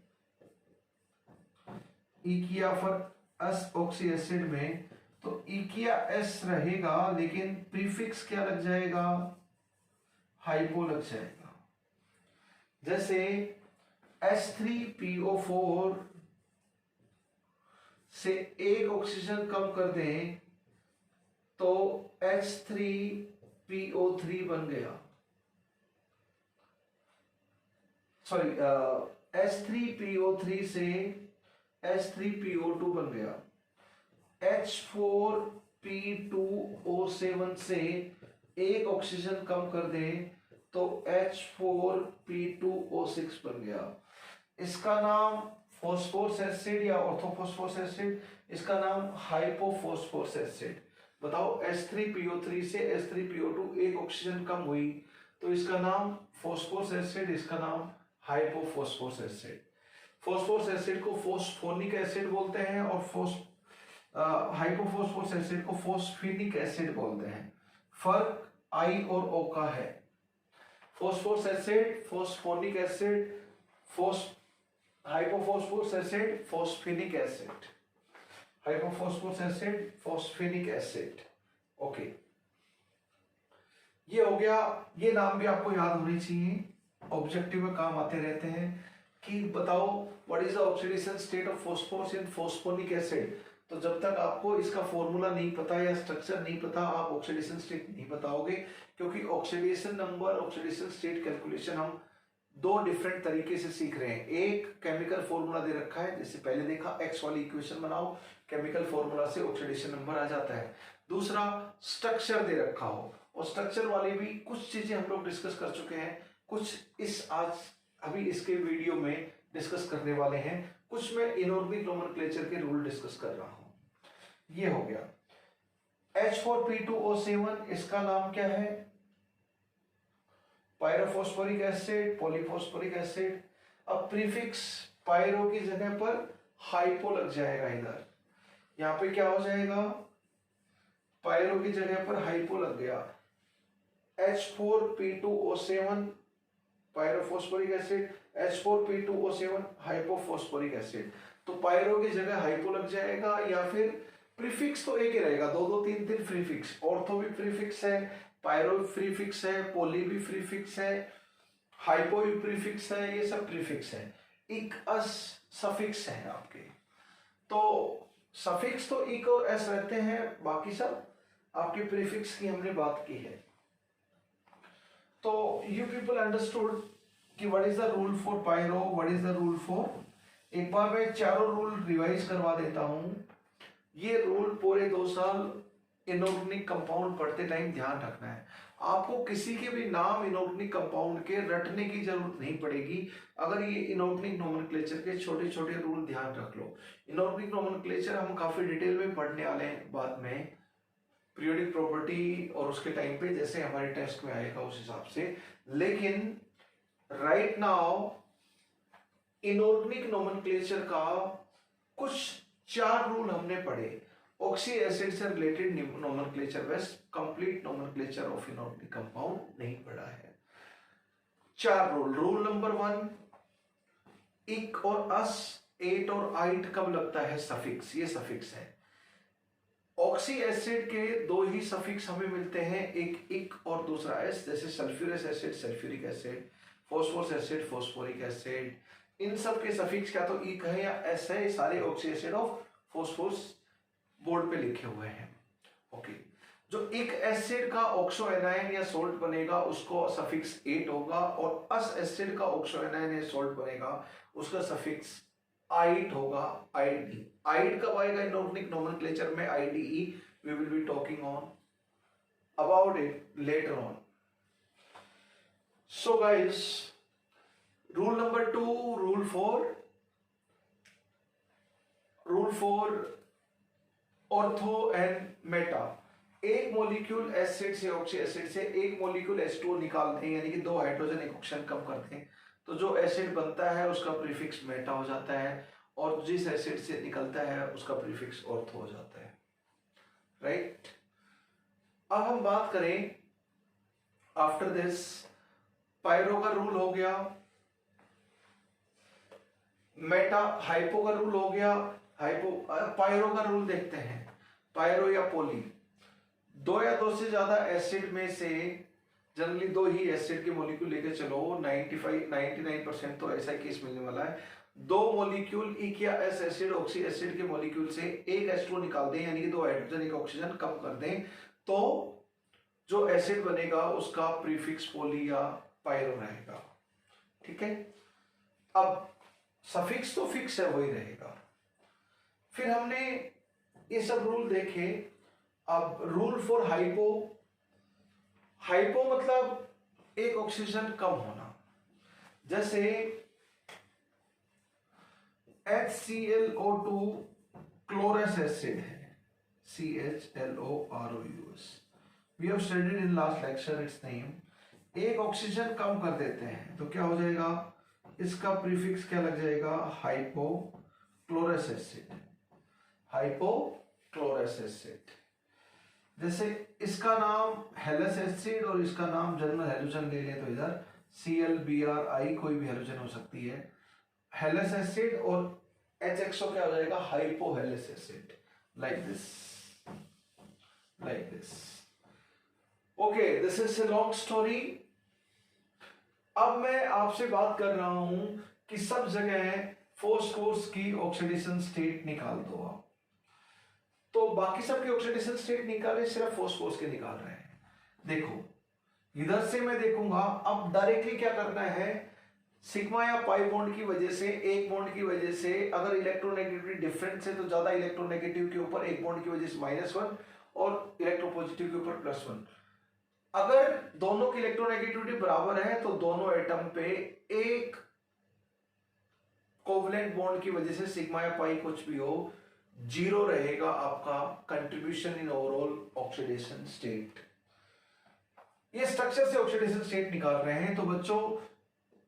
इकिया फॉर एस ऑक्सी एसिड में, तो इकिया एस रहेगा लेकिन प्रीफिक्स क्या लग जाएगा, हाइपो लग जाएगा। जैसे H3PO4 से एक ऑक्सीजन कम कर दें तो H3PO3 बन गया, सॉरी H3PO3 से H3PO2 बन गया। H4P2O7 से एक ऑक्सीजन कम कर दें तो H4P2O6 बन गया। इसका नाम फॉस्फोरस एसिड या ऑर्थोफॉस्फोरस एसिड, इसका नाम हाइपोफॉस्फोरस एसिड। बताओ, H3PO3 से H3PO2 एक ऑक्सीजन कम हुई तो इसका नाम फॉस्फोरस एसिड, इसका नाम हाइपोफॉस्फोरस एसिड। फॉस्फोरस एसिड को फोस्फोनिक एसिड बोलते हैं और हाइपोफॉस्फोरस एसिड को फोस्फिनिक एसिड बोलते हैं। फर्क I और O का है। Phosphorous acid phosphonic acid, hypophosphorous acid phosphinic acid, hypophosphorous acid phosphinic acid. Okay, ये हो गया। ये नाम भी आपको याद होने चाहिए, ऑब्जेक्टिव में काम आते रहते हैं कि बताओ what is the oxidation state of phosphorus in phosphonic acid. तो जब तक आपको इसका फॉर्मूला नहीं पता या स्ट्रक्चर नहीं पता, आप ऑक्सीडेशन स्टेट नहीं बताओगे, क्योंकि oxidation number, oxidation state calculation हम दो डिफरेंट तरीके से सीख रहे हैं। एक केमिकल फॉर्मूला दे रखा है, जैसे पहले देखा, एक्स वाली इक्वेशन बनाओ, केमिकल फॉर्मूला से ऑक्सीडेशन नंबर आ जाता है। दूसरा स्ट्रक्चर दे रखा हो, और स्ट्रक्चर वाली भी कुछ चीजें हम लोग डिस्कस कर चुके हैं, कुछ इस आज अभी इसके वीडियो में डिस्कस करने वाले हैं, कुछ मैं इनऑर्गेनिक नोमेनक्लेचर के रूल डिस्कस कर रहा हूं। ये हो गया H4P2O7, इसका नाम क्या है, पायरोफॉस्फोरिक एसिड, पॉलीफॉस्फोरिक एसिड। अब प्रीफिक्स पायरो की जगह पर हाइपो लग जाएगा, इधर यहां पे क्या हो जाएगा, पायरो की जगह पर हाइपो लग गया। H4P2O7 pyrophosphoric acid, H4P2O7 hypophosphoric acid. तो पायरो की जगह हाइपो लग जाएगा, या फिर प्रीफिक्स तो एक ही रहेगा, दो दो तीन तीन प्रीफिक्स, ऑर्थो भी प्रीफिक्स है, पायरो भी प्रीफिक्स है, पोली भी प्रीफिक्स है, हाइपो भी प्रीफिक्स है, ये सब प्रीफिक्स है। इक अस सफिक्स है आपके। तो सफिक्स तो इक और एस रहते हैं, बाकी सब आपके प्रीफिक्स की हमने बात की है। तो यू पीपल अंडरस्टूड कि what is the rule for pyro, what is the rule for. एक बार मैं चारों रूल रिवाइज करवा देता हूं। ये रूल पूरे 2 साल इनऑर्गेनिक कंपाउंड पढ़ते टाइम ध्यान रखना है। आपको किसी के भी नाम इनऑर्गेनिक कंपाउंड के रटने की जरूरत नहीं पड़ेगी, अगर ये इनऑर्गेनिक नोमेनक्लेचर के छोटे छोटे रूल ध्यान रख लो। इनऑर्गेनिक नोमेनक्लेचर हम काफी डिटेल में पढ़ने वाले हैं बाद में, पीरियोडिक प्रॉपर्टी और उसके टाइम पे जैसे हमारे टेस्ट में आएगा उस हिसाब से। लेकिन राइट नाउ इनऑर्गेनिक नोमेनक्लेचर का कुछ 4 रूल हमने पढ़े। ऑक्सी एसिड से रिलेटेड नोमेनक्लेचर, बस complete nomenclature of inorganic compound नहीं पढ़ा है। 4 रूल। रूल नंबर 1, इक और अस, एट और आइट कब लगता है, सफिक्स, ये सफिक्स है। ऑक्सी एसिड के 2 ही सफिक्स हमें मिलते हैं, एक इक और दूसरा एस, जैसे sulphurous acid, sulphuric acid, phosphorous acid, phosphoric acid, इन सब के सफिक्स क्या तो इक है या एस है, ये सारे oxy acid of phosphorus board पे लिखे हुए हैं। ओके, जो इक एसिड का ऑक्सो एनायन या सोल्ट बनेगा उसको सफिक्स 8 होगा, और अस एसिड का ऑक्सो एनायन या सोल्ट बनेगा उसका सफिक्स आइट होगा, आईडी। आइड कब आएगा इनऑर्गेनिक नोमेनक्लेचर में? Ide, we will be talking on about it later on. So guys, rule number 2, rule 4 ortho and meta. एक मॉलिक्यूल एसिड से, ऑक्सी एसिड से एक मॉलिक्यूल H2O निकाल दें, यानी कि 2 हाइड्रोजन एक ऑक्सीजन कम कर दें, तो जो एसिड बनता है उसका प्रीफिक्स मेटा हो जाता है, और जिस एसिड से निकलता है उसका प्रीफिक्स ऑर्थो हो जाता है। राइट, अब हम बात करें आफ्टर दिस, पायरो का रूल हो गया, मेटा हाइपो का रूल हो गया, पायरो का रूल देखते हैं। पायरो या पोली, 2 या 2 से ज्यादा एसिड में से जनरली 2 ही एसिड के मॉलिक्यूल लेके चलो, 99% तो ऐसा केस मिलने वाला है। 2 मॉलिक्यूल इक या एस एसिड, ऑक्सी एसिड के मॉलिक्यूल से एक H2O निकाल दें, यानी कि 2 हाइड्रोजन एक ऑक्सीजन कम कर दें, तो जो एसिड बनेगा उसका प्रीफिक्स पोली या पायरो रहेगा। ठीक है, अब सफिक्स तो फिक्स है, वही रहेगा। फिर हमने ये सब रूल देखे। अब रूल फॉर हाइपो, हाइपो मतलब एक ऑक्सीजन कम होना, जैसे HClO2 क्लोरस एसिड है, CHLOROUS, we have studied in last lecture its name. एक ऑक्सीजन कम कर देते हैं तो क्या हो जाएगा, इसका प्रीफिक्स क्या लग जाएगा, hypo chlorous acid, hypo chlorous acid. जैसे इसका नाम हेलस एसिड और इसका नाम जनरल हेलोजन ले लें, तो इधर ClBrI कोई भी हेलोजन हो सकती है, हेलस एसिड, और HXO क्या हो जाएगा, hypo हेलस acid, like this, like this. Okay, this is a long story. अब मैं आपसे बात कर रहा हूं कि सब जगह फॉस्फोरस की ऑक्सीडेशन स्टेट निकाल दो आप, तो बाकी सब के ऑक्सीडेशन स्टेट निकाले, सिर्फ फॉस्फोरस के निकाल रहे हैं। देखो इधर से मैं देखूंगा, अब डायरेक्टली क्या करना है, सिग्मा या पाई बॉन्ड की वजह से, एक बॉन्ड की वजह से अगर इलेक्ट्रोनेगेटिविटी डिफरेंस है तो ज्यादा इलेक्ट्रोनेगेटिव के ऊपर एक बॉन्ड की वजह से -1 और इलेक्ट्रोपॉजिटिव के ऊपर +1। अगर दोनों की इलेक्ट्रोनेगेटिविटी बराबर है तो दोनों एटम पे एक कोवलेंट बॉन्ड की वजह से सिग्मा या पाई कुछ भी हो, 0 रहेगा आपका contribution in overall oxidation state. ये स्ट्रक्चर से ऑक्सीडेशन स्टेट निकाल रहे हैं, तो बच्चों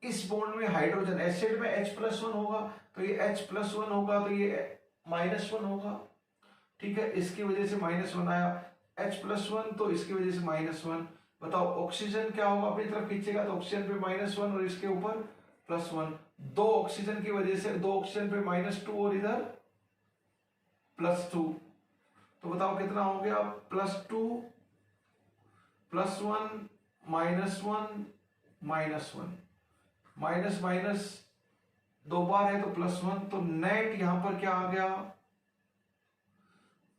इस बॉन्ड में हाइड्रोजन, एसिड में H+1 होगा तो ये H+1 होगा, तो ये -1 होगा। ठीक है, इसकी वजह से -1 आया, H+1 तो इसकी वजह से -1। बताओ ऑक्सीजन क्या होगा, अपनी तरफ खींचेगा तो ऑक्सीजन पे -1 और इसके ऊपर +1, 2 ऑक्सीजन की वजह से 2 ऑक्सीजन पे -2 और इधर +2, तो बताओ कितना हो गया, +2 +1 -1 -1, माइनस माइनस 2 बार है तो +1, तो नेट यहां पर क्या आ गया,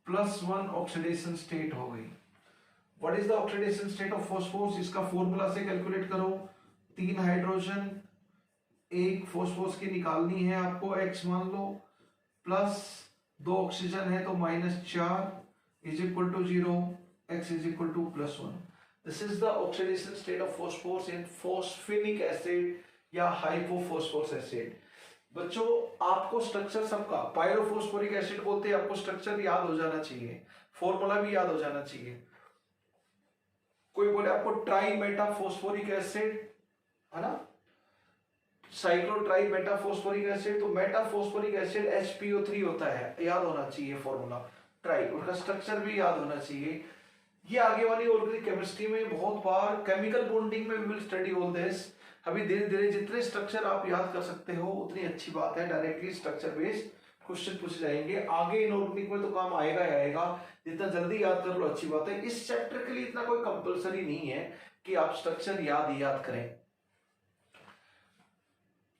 +1 ऑक्सीडेशन स्टेट हो गई। What is the oxidation state of phosphorus, इसका फॉर्मूला से कैलकुलेट करो, 3 हाइड्रोजन एक फॉस्फोरस की निकालनी है आपको, X मान लो, प्लस 2 ऑक्सीजन है तो -4 is equal to 0, X is equal to +1। This is the oxidation state of phosphorus in phosphinic acid या हाइपोफॉस्फोरस एसिड। बच्चों आपको स्ट्रक्चर सबका, पायरोफॉस्फोरिक एसिड बोलते हैं, आपको स्ट्रक्चर याद हो जाना चाहिए, फॉर्मूला भी याद हो जाना चाहिए। कोई बोले आपको ट्राई मेटाफॉस्फोरिक एसिड है ना, साइक्लो ट्राई मेटाफॉस्फोरिक एसिड, तो मेटाफॉस्फोरिक एसिड HPO3 होता है, याद होना चाहिए फॉर्मूला, ट्राई, उसका स्ट्रक्चर भी याद होना चाहिए। ये आगे वाली ऑर्गेनिक केमिस्ट्री में बहुत बार, केमिकल बॉन्डिंग में we will study all this. अभी धीरे धीरे जितने स्ट्रक्चर आप याद कर सकते हो उतनी अच्छी बात है, डायरेक्टली स्ट्रक्चर बेस्ड क्वेश्चन पूछे जाएंगे आगे इनऑर्गेनिक में, तो काम आएगा ही आएगा, जितना जल्दी याद कर लो अच्छी बात है। इस चैप्टर के लिए इतना कोई कंपलसरी नहीं है कि आप स्ट्रक्चर याद करें।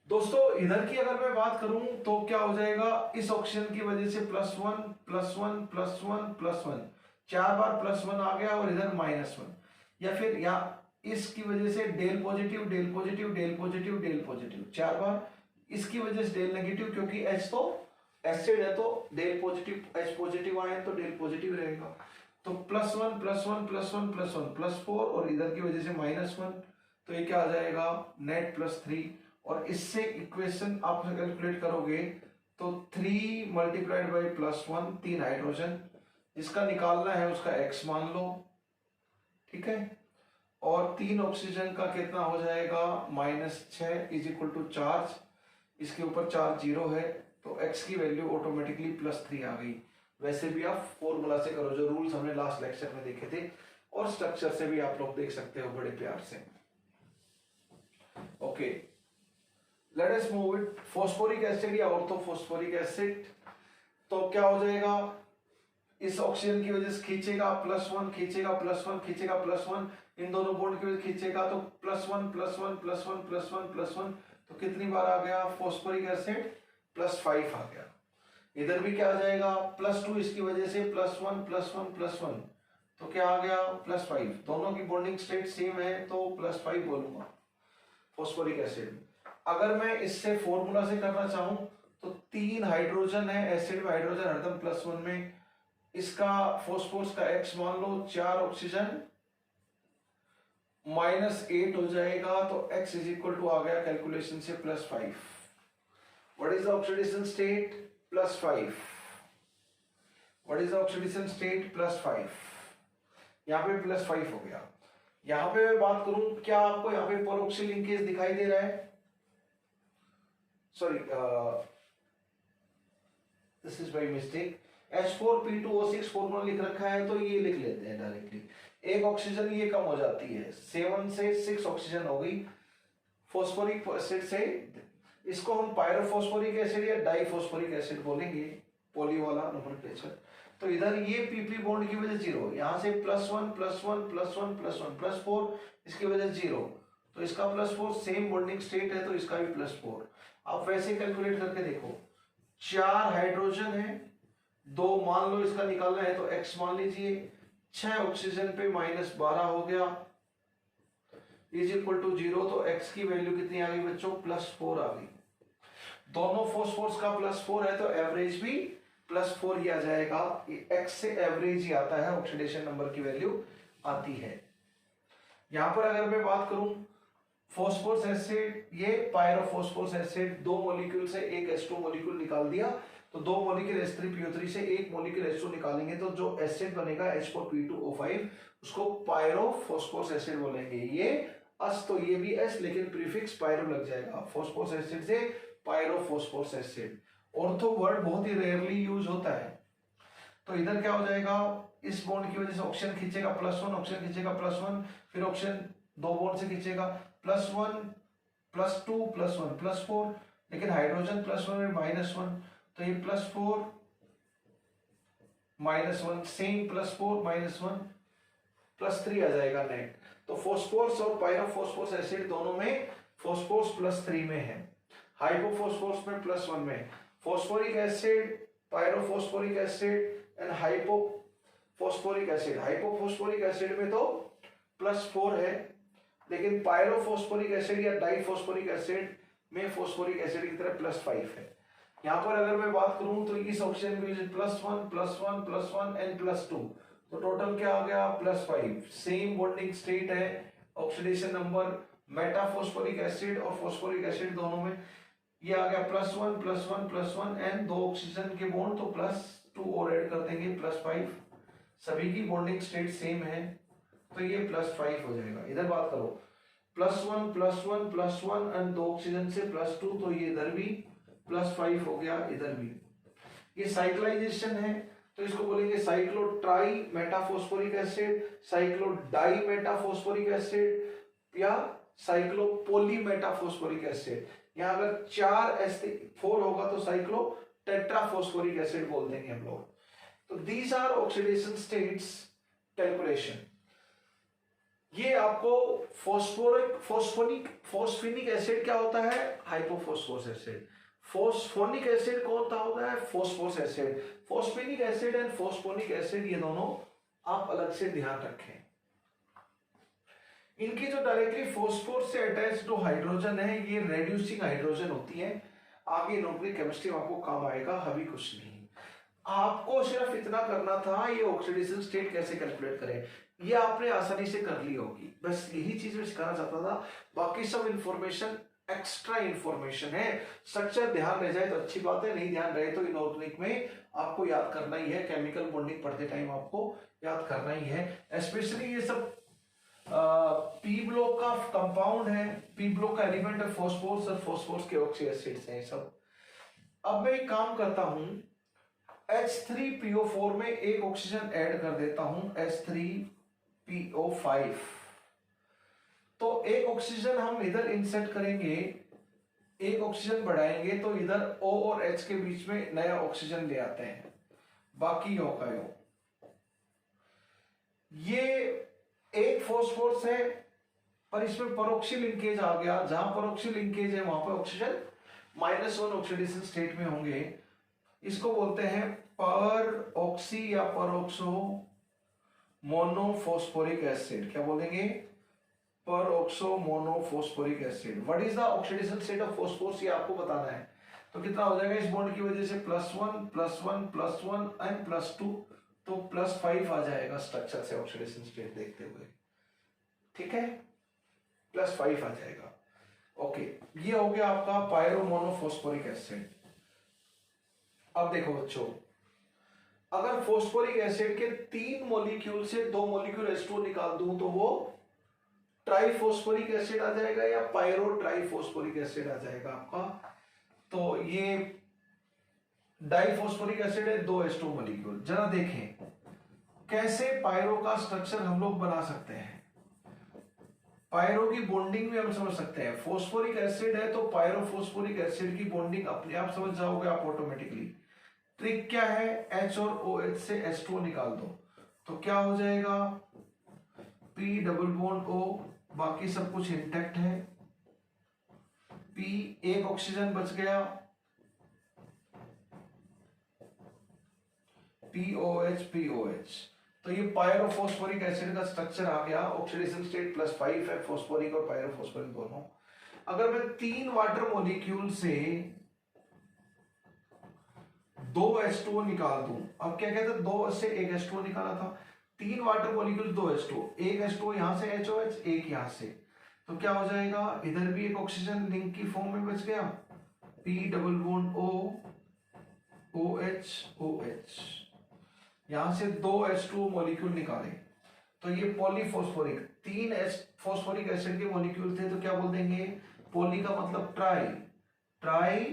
दोस्तों इधर की अगर मैं बात करूं तो क्या हो जाएगा, इस ऑक्सीजन की वजह से +1 +1 +1 +1, 4 बार +1 आ गया और इधर -1, या फिर या इसकी वजह से del positive del positive del positive del positive 4 बार, इसकी वजह से डेल नेगेटिव, क्योंकि H तो एसिड है तो डेल पॉजिटिव H पॉजिटिव आए तो डेल पॉजिटिव रहेगा। तो +1 +1 +1 +1 +4 और इधर की वजह से -1, तो ये क्या आ जाएगा नेट +3। और इससे इक्वेशन आप कैलकुलेट करोगे तो 3 मल्टीप्लाइड बाई +1, 3 हाइड्रोजन, जिसका निकालना है उसका x मान लो, ठीक है। और 3 ऑक्सीजन का कितना हो जाएगा -6 इज इक्वल टू चार्ज, इसके ऊपर चार्ज 0 है तो x की वैल्यू ऑटोमेटिकली +3 आ गई। वैसे भी आप फॉर्मूला से करो, जो रूल्स हमने लास्ट लेक्चर में देखे थे, और स्ट्रक्चर से भी आप लोग देख सकते हो बड़े प्यार से। Okay, let us move it. Phosphoric acid या ऑर्थोफॉस्फोरिक एसिड, तो क्या हो जाएगा, इस ऑक्सीजन की वजह से खींचेगा +1 खींचेगा +1 खींचेगा +1, इन दोनों बॉन्ड की वजह से खींचेगा तो +1 +1 +1 +1 +1, तो कितनी बार आ गया फॉस्फोरिक एसिड +5 आ गया। इधर भी क्या आ जाएगा +2, इसकी वजह से +1 +1 +1, तो क्या आ गया +5। दोनों की बॉन्डिंग स्टेट सेम है तो +5 बोलूंगा फॉस्फोरिक एसिड। अगर मैं इससे फॉर्मूला से करना चाहूं तो 3 हाइड्रोजन है, एसिड में हाइड्रोजन हरदम +1 में, इसका फॉस्फोरस का x मान लो, 4 ऑक्सीजन -8 हो जाएगा तो x इज इक्वल टू आ गया कैलकुलेशन से +5। What is the oxidation state +5, what is the oxidation state +5, यहाँ पे +5 हो गया। यहां पे मैं बात करूं, क्या आपको यहाँ पे परोक्सी लिंकेज दिखाई दे रहा है, sorry this is by mistake, H4P2O6 formula लिख रखा है तो ये लिख लेते हैं डायरेक्टली। एक ऑक्सीजन ये कम हो जाती है, 7 से 6 ऑक्सीजन हो गई फॉस्फोरिक एसिड से, इसको हम पायरोफॉस्फोरिक एसिड या डाइफॉस्फोरिक एसिड बोलेंगे, पॉली वाला नोमेनक्लेचर। तो इधर ये PP बॉन्ड की वजह 0, यहां से +1 +1 +1 +1 +4, इसकी वजह 0, तो इसका +4 सेम बॉन्डिंग स्टेट है तो इसका भी +4। आप वैसे कैलकुलेट करके देखो, 4 हाइड्रोजन है, 2 मान लो इसका निकालना है तो x मान लीजिए, 6 ऑक्सीजन पे -12 हो गया इज इक्वल टू 0, तो x की वैल्यू कितनी आ गई बच्चों +4 आ गई। दोनों फॉस्फोरस का +4 है तो एवरेज भी +4 ही आ जाएगा, x से एवरेज ही आता है, ऑक्सीडेशन नंबर की वैल्यू आती है। यहां पर अगर मैं बात करूं फॉस्फोरस एसिड, ये पायरोफॉस्फोरस एसिड, 2 मॉलिक्यूल से एक H2 मॉलिक्यूल निकाल दिया, तो 2 मॉलिक्यूल H3PO3 से एक मॉलिक्यूल H2 निकालेंगे तो जो एसिड बनेगा H4P2O5 उसको पायरोफॉस्फोरस एसिड बोलेंगे। ये अस तो ये भी एस, लेकिन प्रीफिक्स पायरो लग जाएगा, फॉस्फोरस एसिड से पायरोफॉस्फोरस एसिड। ऑर्थो वर्ड बहुत ही रेयरली यूज होता है। तो इधर क्या हो जाएगा, इस बॉन्ड की वजह से ऑक्सीजन खींचेगा +1, ऑक्सीजन खींचेगा +1, फिर ऑक्सीजन 2 बॉन्ड से खींचेगा +1 +2 +1 +4, लेकिन हाइड्रोजन +1 में -1, तो ये +4 -1 सेम +4 -1 +3 आ जाएगा नेट। तो फॉस्फोरस और पायरोफॉस्फोरस एसिड दोनों में फॉस्फोरस +3 में है, हाइपोफॉस्फोरस में +1 में। Phosphoric acid, pyrophosphoric acid and hypophosphoric acid, hypophosphoric acid में तो +4 है, लेकिन पायरोफॉस्फोरिक एसिड या डाइफॉस्फोरिक एसिड में फॉस्फोरिक एसिड की तरह +5 है। यहां पर अगर मैं बात करूं तो इस ऑक्सीजन की वजह +1 +1 +1 एंड +2, तो टोटल क्या आ गया +5। सेम बॉन्डिंग स्टेट है, ऑक्सीडेशन नंबर मेटाफॉस्फोरिक एसिड और फॉस्फोरिक एसिड दोनों में ये आ गया +1 +1 +1 एंड 2 ऑक्सीजन के बॉन्ड तो +2 और ऐड कर देंगे +5, सभी की बॉन्डिंग स्टेट सेम है तो ये +5 हो जाएगा। इधर बात करो +1 +1 +1 एंड 2 ऑक्सीजन से +2, तो ये इधर भी +5 हो गया, इधर भी। ये साइक्लाइजेशन है तो इसको बोलेंगे साइक्लोट्राई मेटाफॉस्फोरिक एसिड, साइक्लोडाई मेटाफॉस्फोरिक एसिड या साइक्लोपोली मेटाफॉस्फोरिक एसिड। यहाँ अगर 4 होगा तो साइक्लो टेट्राफॉस्फोरिक एसिड बोल देंगे हम लोग। तो these are oxidation states calculation. ये आपको फोस्फोनिक एसिड क्या होता है, हाइपोफॉस्फोरस एसिड। फोस्फोनिक एसिड कौन सा होता है, phosphorous acid. Phosphinic acid and phosphonic acid ये दोनों आप अलग से ध्यान रखें। इनकी जो डायरेक्टली फोस्फोर से अटैच जो हाइड्रोजन है ये रेड्यूसिंग हाइड्रोजन होती है। आगे इनऑर्गेनिक केमिस्ट्री में आपको काम आएगा, अभी कुछ नहीं। आपको सिर्फ इतना करना था, ये ऑक्सीडेशन स्टेट कैसे कैलकुलेट करें ये आपने आसानी से कर ली होगी। बस यही चीज मैं सिखाना चाहता था, बाकी सब इंफॉर्मेशन एक्स्ट्रा इंफॉर्मेशन है। स्ट्रक्चर ध्यान रह जाए तो अच्छी बात है, नहीं ध्यान रहे तो इनऑर्गेनिक में आपको याद करना ही है। केमिकल बॉन्डिंग पढ़ते टाइम आपको याद करना ही है। स्पेशली ये सब पी ब्लॉक का कंपाउंड है, पी ब्लॉक का एलिमेंट है फॉस्फोरस, और फॉस्फोरस के ऑक्सी एसिड्स हैं सब। अब मैं एक काम करता हूं, H3PO4 में एक ऑक्सीजन ऐड कर देता हूं, H3PO5। तो एक ऑक्सीजन हम इधर इंसर्ट करेंगे, एक ऑक्सीजन बढ़ाएंगे तो इधर O और H के बीच में नया ऑक्सीजन ले आते हैं, बाकी O का O। ये एक फॉस्फोरस है पर इसमें परोक्षी लिंकेज आ गया, जहां परोक्षी लिंकेज है वहां पर ऑक्सीजन -1 ऑक्सीडेशन स्टेट में होंगे। इसको बोलते हैं पर ऑक्सी या परोक्सो मोनोफॉस्फोरिक एसिड। क्या बोलेंगे, peroxomonophosphoric acid. What is the oxidation state of phosphorus, ये आपको बताना है। तो कितना हो जाएगा इस बॉन्ड की वजह से, +1 +1 +1 एंड +2, तो +5 आ जाएगा स्ट्रक्चर से ऑक्सीडेशन स्टेट देखते हुए। ठीक है, +5 आ जाएगा। ओके, ये हो गया आपका पायरो मोनोफॉस्फोरिक एसिड। अब देखो बच्चों, अगर फॉस्फोरिक एसिड के 3 मॉलिक्यूल से 2 मॉलिक्यूल H2 निकाल दूं तो वो ट्राइफॉस्फोरिक एसिड आ जाएगा या पायरो ट्राइफॉस्फोरिक एसिड आ जाएगा आपका। तो ये डाइफॉस्फोरिक एसिड है, 2 H2 मॉलिक्यूल। जरा देखें कैसे पायरो का स्ट्रक्चर हम लोग बना सकते हैं। पायरो की बॉन्डिंग में हम समझ सकते हैं, फॉस्फोरिक एसिड है तो पायरोफॉस्फोरिक एसिड की बॉन्डिंग अपने आप समझ जाओगे आप ऑटोमेटिकली। ट्रिक क्या है, H और OH से H2 निकाल दो तो क्या हो जाएगा, P डबल बॉन्ड O, बाकी सब कुछ इंटैक्ट है। P, एक ऑक्सीजन बच गया, POH। तो ये पायरोफॉस्फोरिक एसिड का स्ट्रक्चर आ गया। ऑक्सीडेशन स्टेट +5 है, फॉस्फोरिक और पायरोफॉस्फोरिक दोनों। अगर मैं 3 वाटर मॉलिक्यूल से 2 H2O निकाल दूं, अब क्या कहते हैं 2 से 1 H2O निकाला था, 3 वाटर मॉलिक्यूल 2 H2O, 1 H2O यहां से HOH, एक यहां से, तो क्या हो जाएगा, इधर भी एक ऑक्सीजन लिंक की फॉर्म में बच गया, P double bond O, OH। यहां से 2 H2O मॉलिक्यूल निकाले तो ये पॉलीफॉस्फोरिक, 3 फॉस्फोरिक एसिड के मॉलिक्यूल थे तो क्या बोल देंगे, पॉली का मतलब ट्राई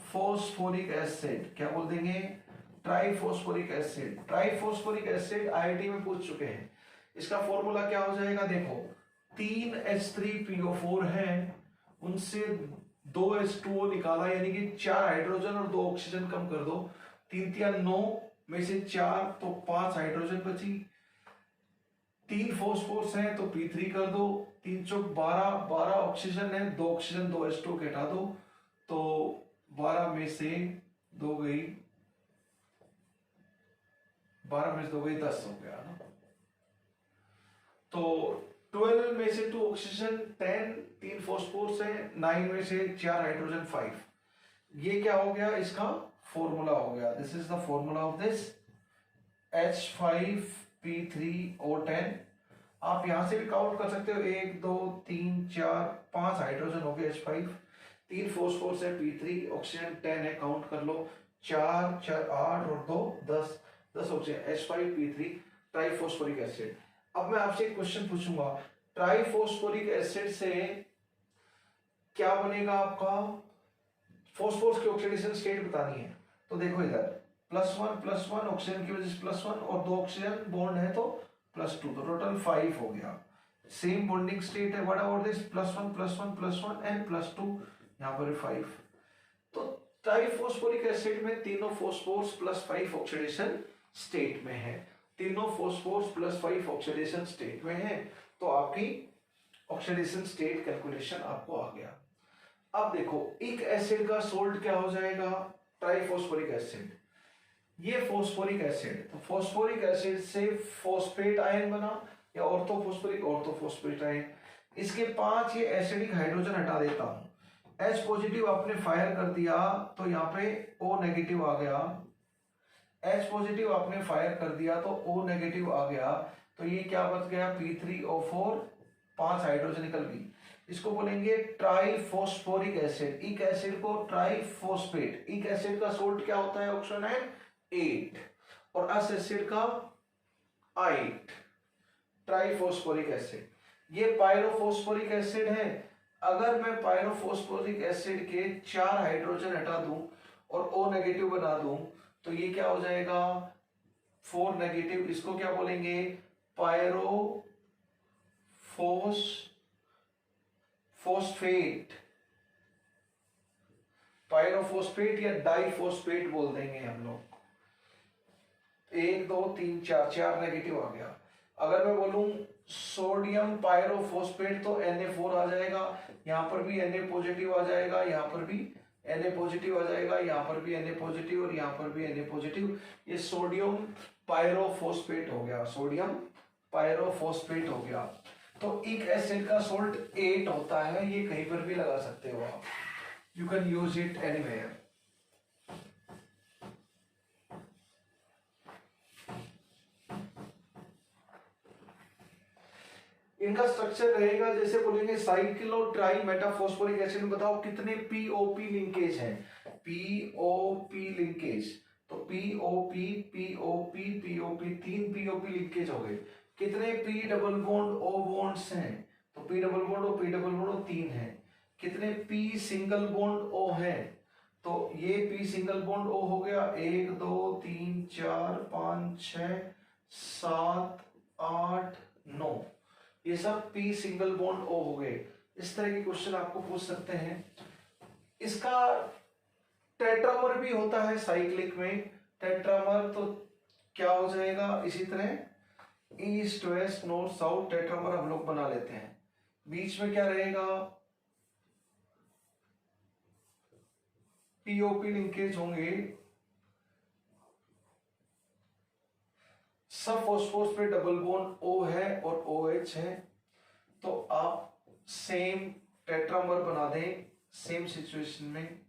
फॉस्फोरिक एसिड। क्या बोल देंगे, triphosphoric acid. Triphosphoric acid IIT में पूछ चुके हैं, इसका फॉर्मूला क्या हो जाएगा, देखो 3 H3PO4 है, उनसे 2 H2O निकाला, यानी कि 4 हाइड्रोजन और 2 ऑक्सीजन कम कर दो, 3 3 9 में से 4 तो 5 हाइड्रोजन बची, 3 फॉस्फोरस है तो P3 कर दो, 3 चौक 12 ऑक्सीजन है, 2 ऑक्सीजन 2 H2O के हटा दो, तो 12 में से 2 गई, 12 में से 2 गई 10 हो गया ना। तो 12 में से 2 ऑक्सीजन 10, 3 फॉस्फोरस है, 9 में से 4 हाइड्रोजन 5। ये क्या हो गया, इसका फॉर्मूला हो गया। This is the formula of this H5P3O10। आप यहां से भी काउंट कर सकते हो, 1 2 3 4 5 हाइड्रोजन हो गए H5, 3 फॉस्फोरस है P3, ऑक्सीजन 10 है, काउंट कर लो, 4 4 8 और 2 10 ऑक्सीजन, H5P3 ट्राइफॉस्फोरिक एसिड। अब मैं आपसे एक क्वेश्चन पूछूंगा, ट्राइफॉस्फोरिक एसिड से क्या बनेगा आपका, फॉस्फोरस की ऑक्सीडेशन स्टेट बतानी है। तो देखो इधर +1 ऑक्सीजन की वजह से +1 और 2 ऑक्सीजन बॉन्ड है तो +2, तो टोटल 5 हो गया। सेम बॉन्डिंग स्टेट है, व्हाट अबाउट दिस +1 एंड +2, यहां पर 5। तो ट्राइफॉस्फोरिक एसिड में तीनों फॉस्फोरस +5 ऑक्सीडेशन स्टेट में है, तीनों फॉस्फोरस +5 ऑक्सीडेशन स्टेट में है। तो तो आपकी ऑक्सीडेशन स्टेट कैलकुलेशन आपको आ गया। अब देखो एक एसिड का सोल्ट क्या हो जाएगा, ट्राइफॉस्फोरिक एसिड। ये फॉस्फोरिक एसिड, तो फॉस्फोरिक एसिड से फॉस्फेट आयन बना या ऑर्थोफॉस्फेट आयन। इसके 5 ये एसिडिक हाइड्रोजन हटा देता हूं। H पॉजिटिव आपने फायर कर दिया तो यहाँ पे O नेगेटिव आ गया। H पॉजिटिव आपने फायर कर दिया तो O नेगेटिव आ गया, तो ये क्या बच गया, P3O4, 5 हाइड्रोजन निकल गई। इसको बोलेंगे ट्राइफॉस्फोरिक एसिड। एक एसिड को ट्राइफॉस्फेट, एक एसिड का सोल्ट क्या होता है, ऑप्शन है 8 और अस एसिड का 8, ट्राइफॉस्फोरिक एसिड। ये पायरोफॉस्फोरिक एसिड है। अगर मैं पायरोफॉस्फोरिक एसिड के 4 हाइड्रोजन हटा दूं और O नेगेटिव बना दूं तो ये क्या हो जाएगा, 4 नेगेटिव। इसको क्या बोलेंगे, पायरोफॉस्फेट, पायरोफॉस्फेट या डाइफॉस्फेट बोल देंगे हम लोग। 1 2 3 4, 4 नेगेटिव आ गया। अगर मैं बोलूं सोडियम पायरोफॉस्फेट तो Na4 आ जाएगा, यहां पर भी Na पॉजिटिव आ जाएगा, यहां पर भी Na पॉजिटिव आ जाएगा, यहां पर भी Na पॉजिटिव और यहां पर भी Na पॉजिटिव। ये सोडियम पायरोफॉस्फेट हो गया, सोडियम पायरोफॉस्फेट हो गया। तो एक एसिड का सोल्ट 8 होता है, ये कहीं पर भी लगा सकते हो आप, you can use it anywhere. इनका स्ट्रक्चर रहेगा जैसे बोलेंगे साइक्लो ट्राई मेटाफॉस्फोरिक एसिड में बताओ कितने पीओपी लिंकेज हैं, पीओपी लिंकेज। तो POP POP POP 3 POP linkage हो गए। कितने P double bond O bonds हैं, तो पी डबल बॉन्ड ओ 3 है। कितने पी सिंगल बॉन्ड ओ है, तो ये पी सिंगल बॉन्ड ओ हो गया 1 2 3 4 5 6 7 8 9, ये सब पी सिंगल बॉन्ड ओ हो गए। इस तरह के क्वेश्चन आपको पूछ सकते हैं। इसका टेट्रामर भी होता है साइक्लिक में, टेट्रामर तो क्या हो जाएगा, इसी तरह east west north south tetramer हम लोग बना लेते हैं। बीच में क्या रहेगा, पीओपी लिंकेज होंगे। सब फॉस्फोरस पे डबल बॉन्ड O है और OH है, तो आप सेम टेट्रामर बना दें सेम सिचुएशन में,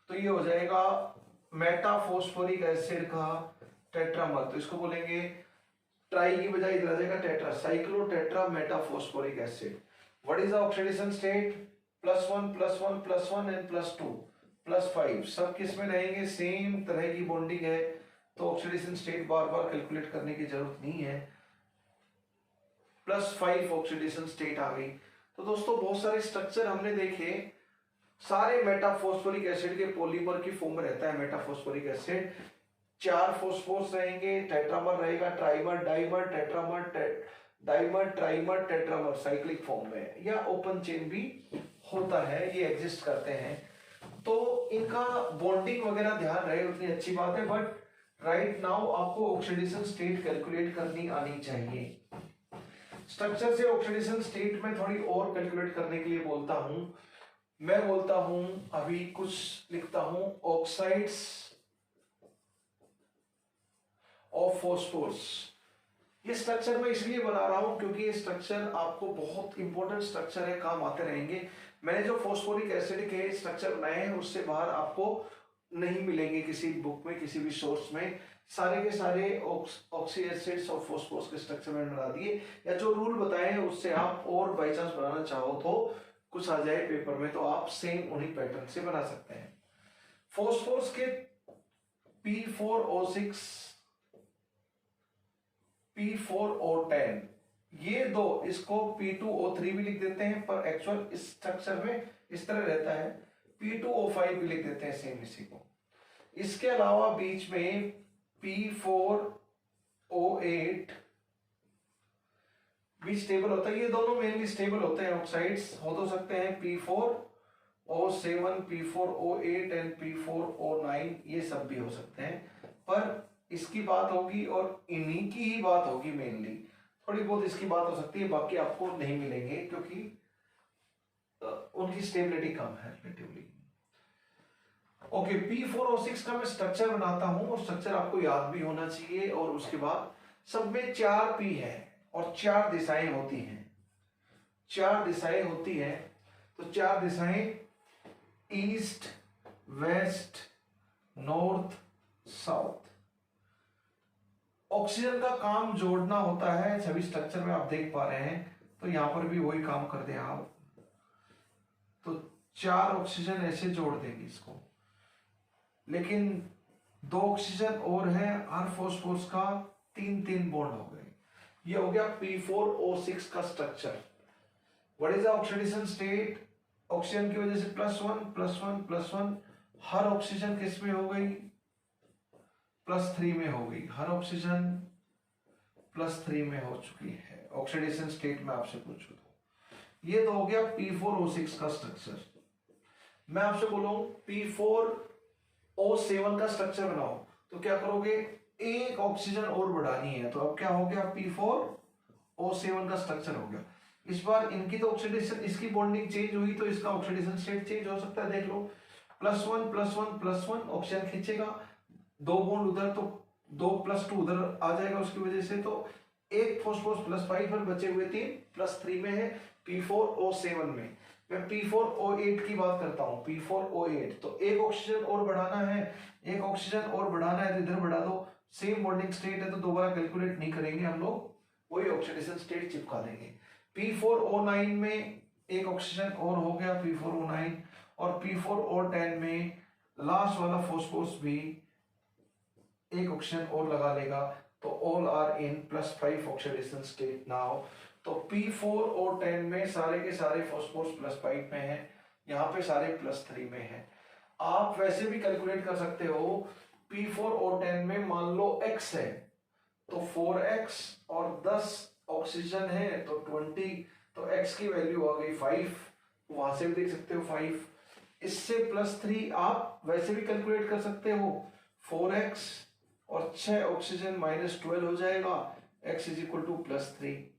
तो ये हो जाएगा मेटाफॉस्फोरिक एसिड का टेट्रामर। तो इसको बोलेंगे ट्राई की बजाय इधर आ जाएगा tetra, cyclo tetra metaphosphoric acid. What is the oxidation state, +1 +1 +1 and +2 +5, सब किस में रहेंगे, सेम तरह की बॉन्डिंग है, तो ऑक्सीडेशन स्टेट बार बार कैलकुलेट करने की जरूरत नहीं है। +5 ऑक्सीडेशन स्टेट आ गई। तो दोस्तों बहुत सारे स्ट्रक्चर हमने देखे, सारे मेटाफॉस्फोरिक एसिड के पॉलीमर की फॉर्म में रहता है मेटाफॉस्फोरिक एसिड। 4 फॉस्फोरस रहेंगे, टेट्रामर रहेगा, trimer dimer tetramer dimer trimer tetramer cyclic form में, या ओपन चेन भी होता है, ये एग्जिस्ट करते हैं। तो इनका बॉन्डिंग वगैरह ध्यान रहे उतनी अच्छी बात है, बट राइट नाउ आपको ऑक्सीडेशन स्टेट कैलकुलेट करनी आनी चाहिए। स्ट्रक्चर से ऑक्सीडेशन स्टेट में थोड़ी और कैलकुलेट करने के लिए बोलता हूं, मैं बोलता हूं अभी कुछ लिखता हूं, ऑक्साइड्स ऑफ फॉस्फोरस। ये स्ट्रक्चर मैं इसलिए बना रहा हूं क्योंकि ये स्ट्रक्चर आपको बहुत इंपॉर्टेंट स्ट्रक्चर है, काम आते रहेंगे। मैंने जो फॉस्फोरिक एसिड के स्ट्रक्चर बनाए हैं उससे बाहर आपको नहीं मिलेंगे किसी बुक में, किसी भी सोर्स में। सारे के सारे ऑक्सी एसिड्स और फॉस्फोरस के स्ट्रक्चर मैंने बना दिए, या जो रूल बताए हैं उससे आप और बाई चांस बनाना चाहो तो कुछ आ जाए पेपर में, तो आप सेम उन्हीं पैटर्न से बना सकते हैं। फॉस्फोरस के P4O6 P4O10 ये दो, इसको P2O3 भी लिख देते हैं, पर एक्चुअल इस स्ट्रक्चर में इस तरह रहता है, P2O5 भी लिख देते हैं सेम इसी को। इसके अलावा बीच में P4O8 भी स्टेबल होता है, ये दोनों मेनली स्टेबल होते हैं ऑक्साइड्स, हो तो सकते हैं P4O7 P4O8 एंड P4O9, ये सब भी हो सकते हैं, पर इसकी बात होगी और इन्हीं की ही बात होगी मेनली। थोड़ी बहुत इसकी बात हो सकती है, बाकी आपको नहीं मिलेंगे क्योंकि उनकी स्टेबिलिटी कम है रिलेटिवली। ओके, P4O6 का मैं स्ट्रक्चर बनाता हूं और स्ट्रक्चर आपको याद भी होना चाहिए। और उसके बाद सब में 4 P है और 4 दिशाएं होती हैं। 4 दिशाएं होती है, तो 4 दिशाएं east, west, north, south. Oxygen का काम जोड़ना होता है, सभी स्ट्रक्चर में आप देख पा रहे हैं। तो यहां पर भी वही काम कर दें आप, तो 4 ऑक्सीजन ऐसे जोड़ देंगे इसको। लेकिन 2 ऑक्सीजन और है, हर फॉस्फोरस का 3 बॉन्ड हो गए। ये हो गया P4O6 का structure. What is the oxidation state? Oxygen की वजह से +1 +1 +1, हर ऑक्सीजन किस में हो गई? +3 में हो गई। हर ऑक्सीजन +3 में हो चुकी है। ऑक्सीडेशन स्टेट में आपसे पूछूं तो ये तो हो गया P4O6 का स्ट्रक्चर। मैं आपसे बोलूं P4O7 का स्ट्रक्चर बनाओ, तो क्या करोगे? एक ऑक्सीजन और बढ़ानी है, तो अब क्या हो गया? P4O7 का स्ट्रक्चर हो गया। इस बार इनकी तो ऑक्सीडेशन, इसकी बॉन्डिंग चेंज हुई तो इसका ऑक्सीडेशन स्टेट चेंज हो सकता है। देख लो, +1 +1 +1 ऑक्सीजन खींचेगा, 2 बॉन्ड उधर, तो 2 +2 उधर आ जाएगा उसकी वजह से। तो एक फॉस्फोरस +5 पर बचे हुए 3 +3 में है P4O7 में। मैं P4O8 की बात करता हूं, P4O8। तो एक ऑक्सीजन और बढ़ाना है, एक ऑक्सीजन और बढ़ाना है, तो इधर बढ़ा दो। सेम बॉन्डिंग स्टेट है तो दोबारा कैलकुलेट नहीं करेंगे हम लोग, वही ऑक्सीडेशन स्टेट चिपका देंगे। P4O9 में एक ऑक्सीजन और हो गया P4O9, और P4O10 में लास्ट वाला फॉस्फोरस भी एक ऑक्सीजन और लगा लेगा, तो all are in +5 oxidation state now. तो P4O10 में सारे के सारे फॉस्फोरस +5 में है, यहाँ पे सारे +3 में है। आप वैसे भी कैलकुलेट कर सकते हो, P4O10 में मान लो X है तो 4X, और 10 ऑक्सीजन है तो 20, तो X की वैल्यू आ गई 5, वहां से भी देख सकते हो 5। इससे +3 आप वैसे भी कैलकुलेट कर सकते हो, 4X और 6 ऑक्सीजन -12 हो जाएगा, X = +3।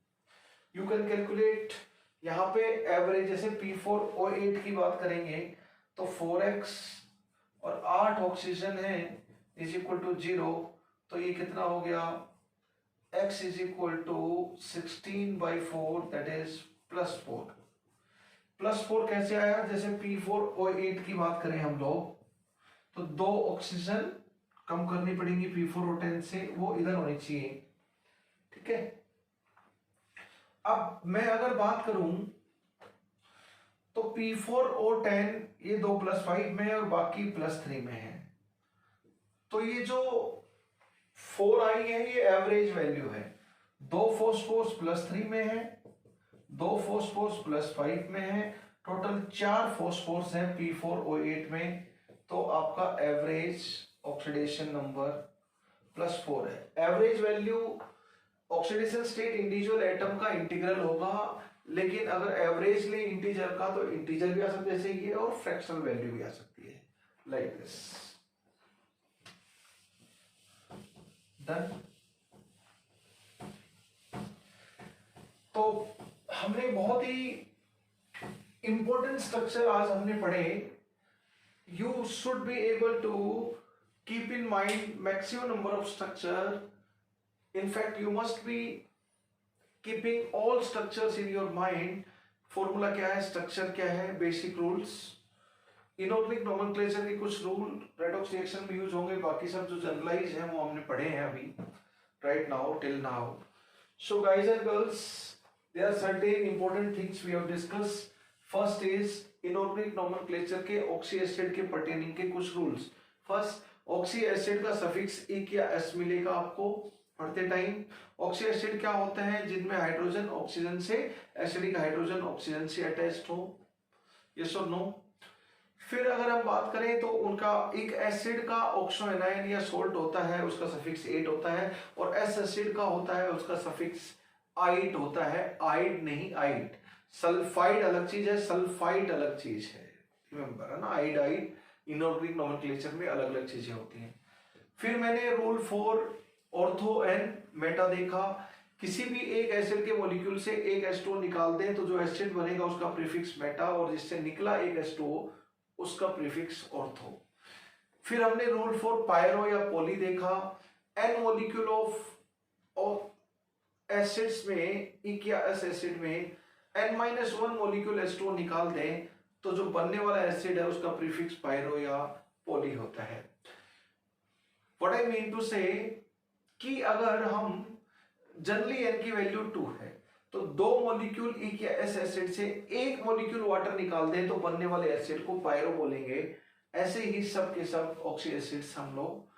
यू कैन कैलकुलेट यहाँ पे एवरेज। जैसे P4O8 की बात करेंगे तो 4X और 8 ऑक्सीजन है = 0, तो ये कितना हो गया? X = 16/4, that is +4। +4 कैसे आया? जैसे P4O8 की बात करें हम लोग, तो 2 ऑक्सीजन कम करनी पड़ेंगी P4O10 से, वो इधर होनी चाहिए। ठीक है, अब मैं अगर बात करूं तो P4O10 ये 2 +5 में है और बाकी +3 में है। तो ये जो 4 आई है ये एवरेज वैल्यू है। 2 फॉस्फोरस +3 में है, 2 फॉस्फोरस +5 में है, टोटल 4 फॉस्फोरस हैं P4O8 में। तो आपका एवरेज ऑक्सीडेशन नंबर +4 है। Average value oxidation state individual atom का इंटीग्रल होगा, लेकिन अगर एवरेज ले इंटीजर का तो इंटीजर भी आ सकता है जैसे ये, और फ्रैक्शनल वैल्यू भी आ सकती है, लाइक दिस। डन। तो हमने बहुत ही इंपॉर्टेंट स्ट्रक्चर आज हमने पढ़े। You should be able to keep in mind maximum number of structure. In fact, you must be keeping all structures in your mind. Formula क्या है, स्ट्रक्चर क्या है, बेसिक रूल्स, इनऑर्गेनिक नोमेनक्लेचर के कुछ rule redox reaction में use होंगे, बाकी सब जो जनरलाइज है वो हमने पढ़े हैं अभी right now till now. So guys and girls, there are certain important things we have discuss. First is inorganic nomenclature के ऑक्सी एसिड के पर्टेनिंग के कुछ रूल्स। फर्स्ट, ऑक्सी एसिड का सफिक्स इक या एस मिलेगा आपको पढ़ते टाइम। ऑक्सी एसिड क्या होते हैं? जिनमें हाइड्रोजन ऑक्सीजन से, एसिडिक हाइड्रोजन ऑक्सीजन से अटैच्ड हो, यस और नो। फिर अगर हम बात करें तो उनका एक एसिड का ऑक्सो एनायन या सोल्ट होता है, उसका सफिक्स एट होता है, और एस एसिड का होता है उसका सफिक्स आइट होता है, आइड नहीं आइट। सल्फाइड अलग चीज है, सल्फाइड अलग चीज है, रिमेंबर है ना, आइड आइड इनऑर्गेनिक नोमेनक्लेचर में अलग अलग चीजें होती हैं। फिर मैंने rule for ortho and Meta देखा, किसी भी एक एसिड के मॉलिक्यूल से एक एस्टो निकाल दें तो जो एसिड बनेगा उसका प्रीफिक्स मेटा, और जिससे निकला एक एस्टो उसका प्रीफिक्स ऑर्थो। फिर हमने रूल फॉर पायरो या पॉली देखा, एन मॉलिक्यूल ऑफ एसिड्स में इक्यास एसिड में n-1 मॉलिक्यूल एस्टो निकाल दें तो जो बनने वाला एसिड है उसका प्रीफिक्स पायरो या पॉली होता है। व्हाट आई मीन टू से कि अगर हम जनरली n की वैल्यू 2 है तो दो मॉलिक्यूल इक्यास एसिड से एक मॉलिक्यूल वाटर निकाल दें तो बनने वाले एसिड को पायरो बोलेंगे। ऐसे ही सब के सब ऑक्सी एसिड्स हम लोग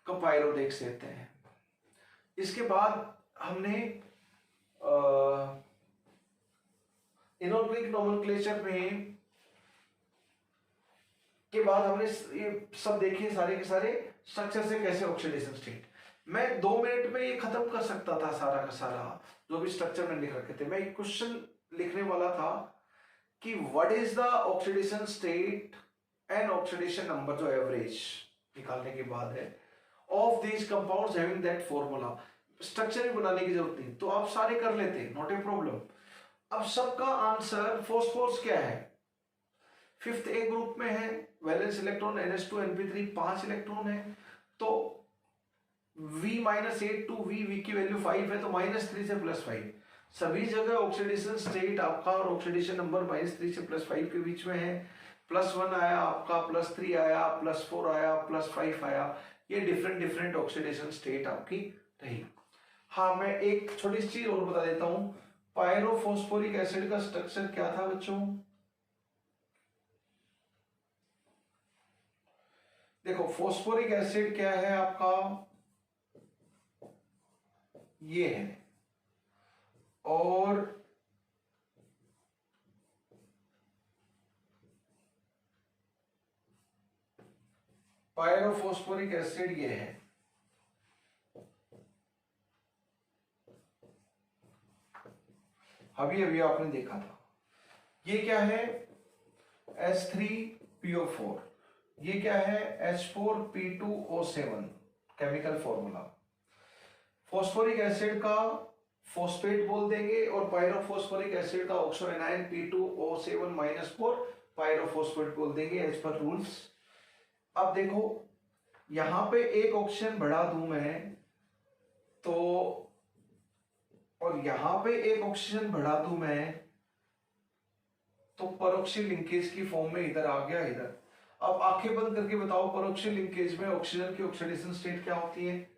का पायरो देख सकते हैं। इसके बाद हमने इनऑर्गेनिक नोमेनक्लेचर में के बाद हमने ये सब देखे सारे के सारे स्ट्रक्चर से कैसे ऑक्सीडेशन स्टेट। मैं 2 मिनट में ये खत्म कर सकता था सारा का सारा जो भी स्ट्रक्चर में लिख रखे थे। मैं एक क्वेश्चन लिखने वाला था कि what is the oxidation state and oxidation number, जो एवरेज निकालने के बाद है, of these compounds having that formula. Structure भी बनाने की जरूरत नहीं, तो आप सारे कर लेते, नॉट ए प्रॉब्लम। अब सबका आंसर फॉस्फोरस क्या है, 5th ए ग्रुप में है, valence electron NH2 NP3 5 electron है, तो V-8 टू V की वैल्यू 5 है तो -3 से +5। सभी जगह ऑक्सीडेशन स्टेट आपका और ऑक्सीडेशन नंबर -3 से +5 के बीच में है। +1 आया आपका, +3 आया, +4 आया, +5 आया, ये डिफरेंट ऑक्सीडेशन स्टेट आपकी रही। हाँ, मैं एक छोटी सी चीज और बता देता हूं, पायरोफॉस्फोरिक एसिड का स्ट्रक्चर क्या था बच्चों। देखो फॉस्फोरिक एसिड क्या है आपका, ये है, और पायरोफॉस्फोरिक एसिड ये है। अभी आपने देखा था, ये क्या है H3PO4, ये क्या है H4P2O7 chemical formula. Phosphoric acid का फॉस्फेट बोल देंगे और पायरोफॉस्फोरिक एसिड का ऑक्सो एनायन P2O7-4 पायरोफॉस्फेट बोल देंगे एज पर रूल्स। अब देखो यहां पे एक ऑक्सीजन बढ़ा दूं मैं तो, और यहां पे एक ऑक्सीजन बढ़ा दूं मैं तो परोक्षी लिंकेज की फॉर्म में इधर आ गया इधर। अब आंखें बंद करके बताओ परोक्षी लिंकेज में ऑक्सीजन की ऑक्सीडेशन स्टेट क्या होती है,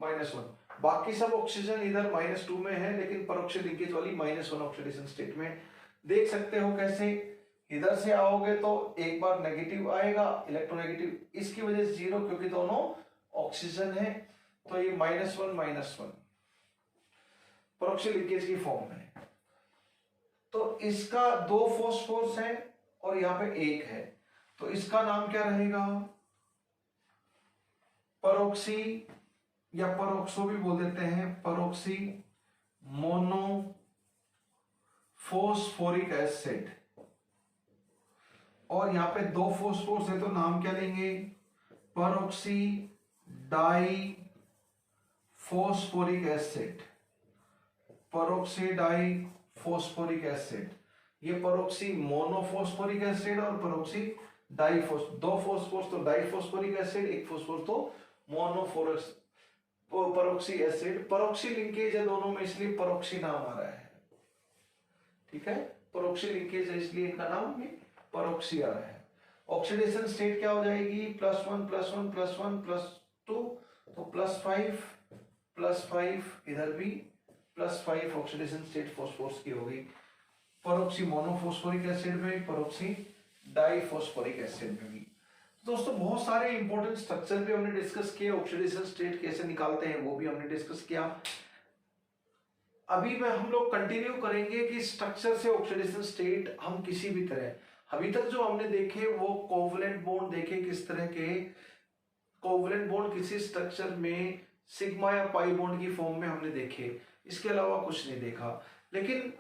-1। बाकी सब ऑक्सीजन इधर -2 में है, लेकिन परोक्षी लिंकेज वाली -1 ऑक्सीडेशन स्टेट में। देख सकते हो कैसे, इधर से आओगे तो एक बार नेगेटिव आएगा, इलेक्ट्रोनेगेटिव, इसकी वजह से 0 क्योंकि दोनों ऑक्सीजन है, तो ये -1 परोक्षी लिंकेज की फॉर्म में। तो इसका 2 फॉस्फोरस है और यहां पे 1 है, तो इसका नाम क्या रहेगा, परोक्सी या परोक्सो भी बोल देते हैं, परोक्सी मोनोफॉस्फोरिक एसिड। और यहां पे 2 फॉस्फोरस है तो नाम क्या लेंगे, peroxy di phosphoric acid, peroxy di phosphoric acid. ये परोक्सी मोनोफॉस्फोरिक एसिड और परोक्सी डाईफॉस, 2 फॉस्फोरस तो डाईफॉस्फोरिक एसिड, 1 फॉस्फोरस तो monophosphorus peroxy acid. Peroxy linkage है दोनों में इसलिए परोक्सी नाम आ रहा है, ठीक है, परोक्सी लिंकेज है इसलिए इनका नाम भी परोक्सी आ रहा है। ऑक्सीडेशन स्टेट क्या हो जाएगी, +1 +1 +1 +2 तो +5 इधर भी +5 ऑक्सीडेशन स्टेट फॉस्फोरस की होगी, परोक्सी मोनोफॉस्फोरिक एसिड में, परोक्सी डाईफॉस्फोरिक एसिड में भी। दोस्तों बहुत सारे इंपॉर्टेंट स्ट्रक्चर भी हमने डिस्कस किए, ऑक्सीडेशन स्टेट कैसे निकालते हैं वो भी हमने डिस्कस किया। अभी में हम लोग कंटिन्यू करेंगे कि स्ट्रक्चर से ऑक्सीडेशन स्टेट हम किसी भी तरह, अभी तक जो हमने देखे वो कोवलेंट बॉन्ड देखे, किस तरह के कोवलेंट बॉन्ड किसी स्ट्रक्चर में सिग्मा या पाई बॉन्ड की फॉर्म में हमने देखे, इसके अलावा कुछ नहीं देखा। लेकिन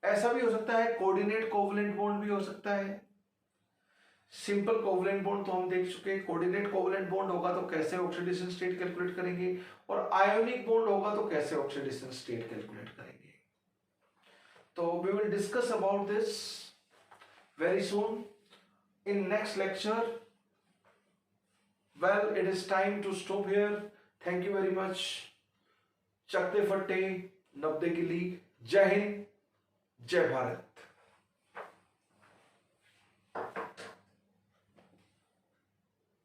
ऐसा भी हो सकता है कोऑर्डिनेट कोवलेंट बॉन्ड भी हो सकता है, सिंपल कोवलेंट बॉन्ड तो हम देख चुके, कोऑर्डिनेट कोवलेंट बॉन्ड होगा तो कैसे ऑक्सीडेशन स्टेट कैलकुलेट करेंगे, और आयोनिक बॉन्ड होगा तो कैसे ऑक्सीडेशन स्टेट कैलकुलेट करेंगे। तो we will discuss about this very soon in next lecture. Well, it is time to stop here. Thank you very much. चकते फट्टे नब्दे की लीग। जय हिंद, जय भारत।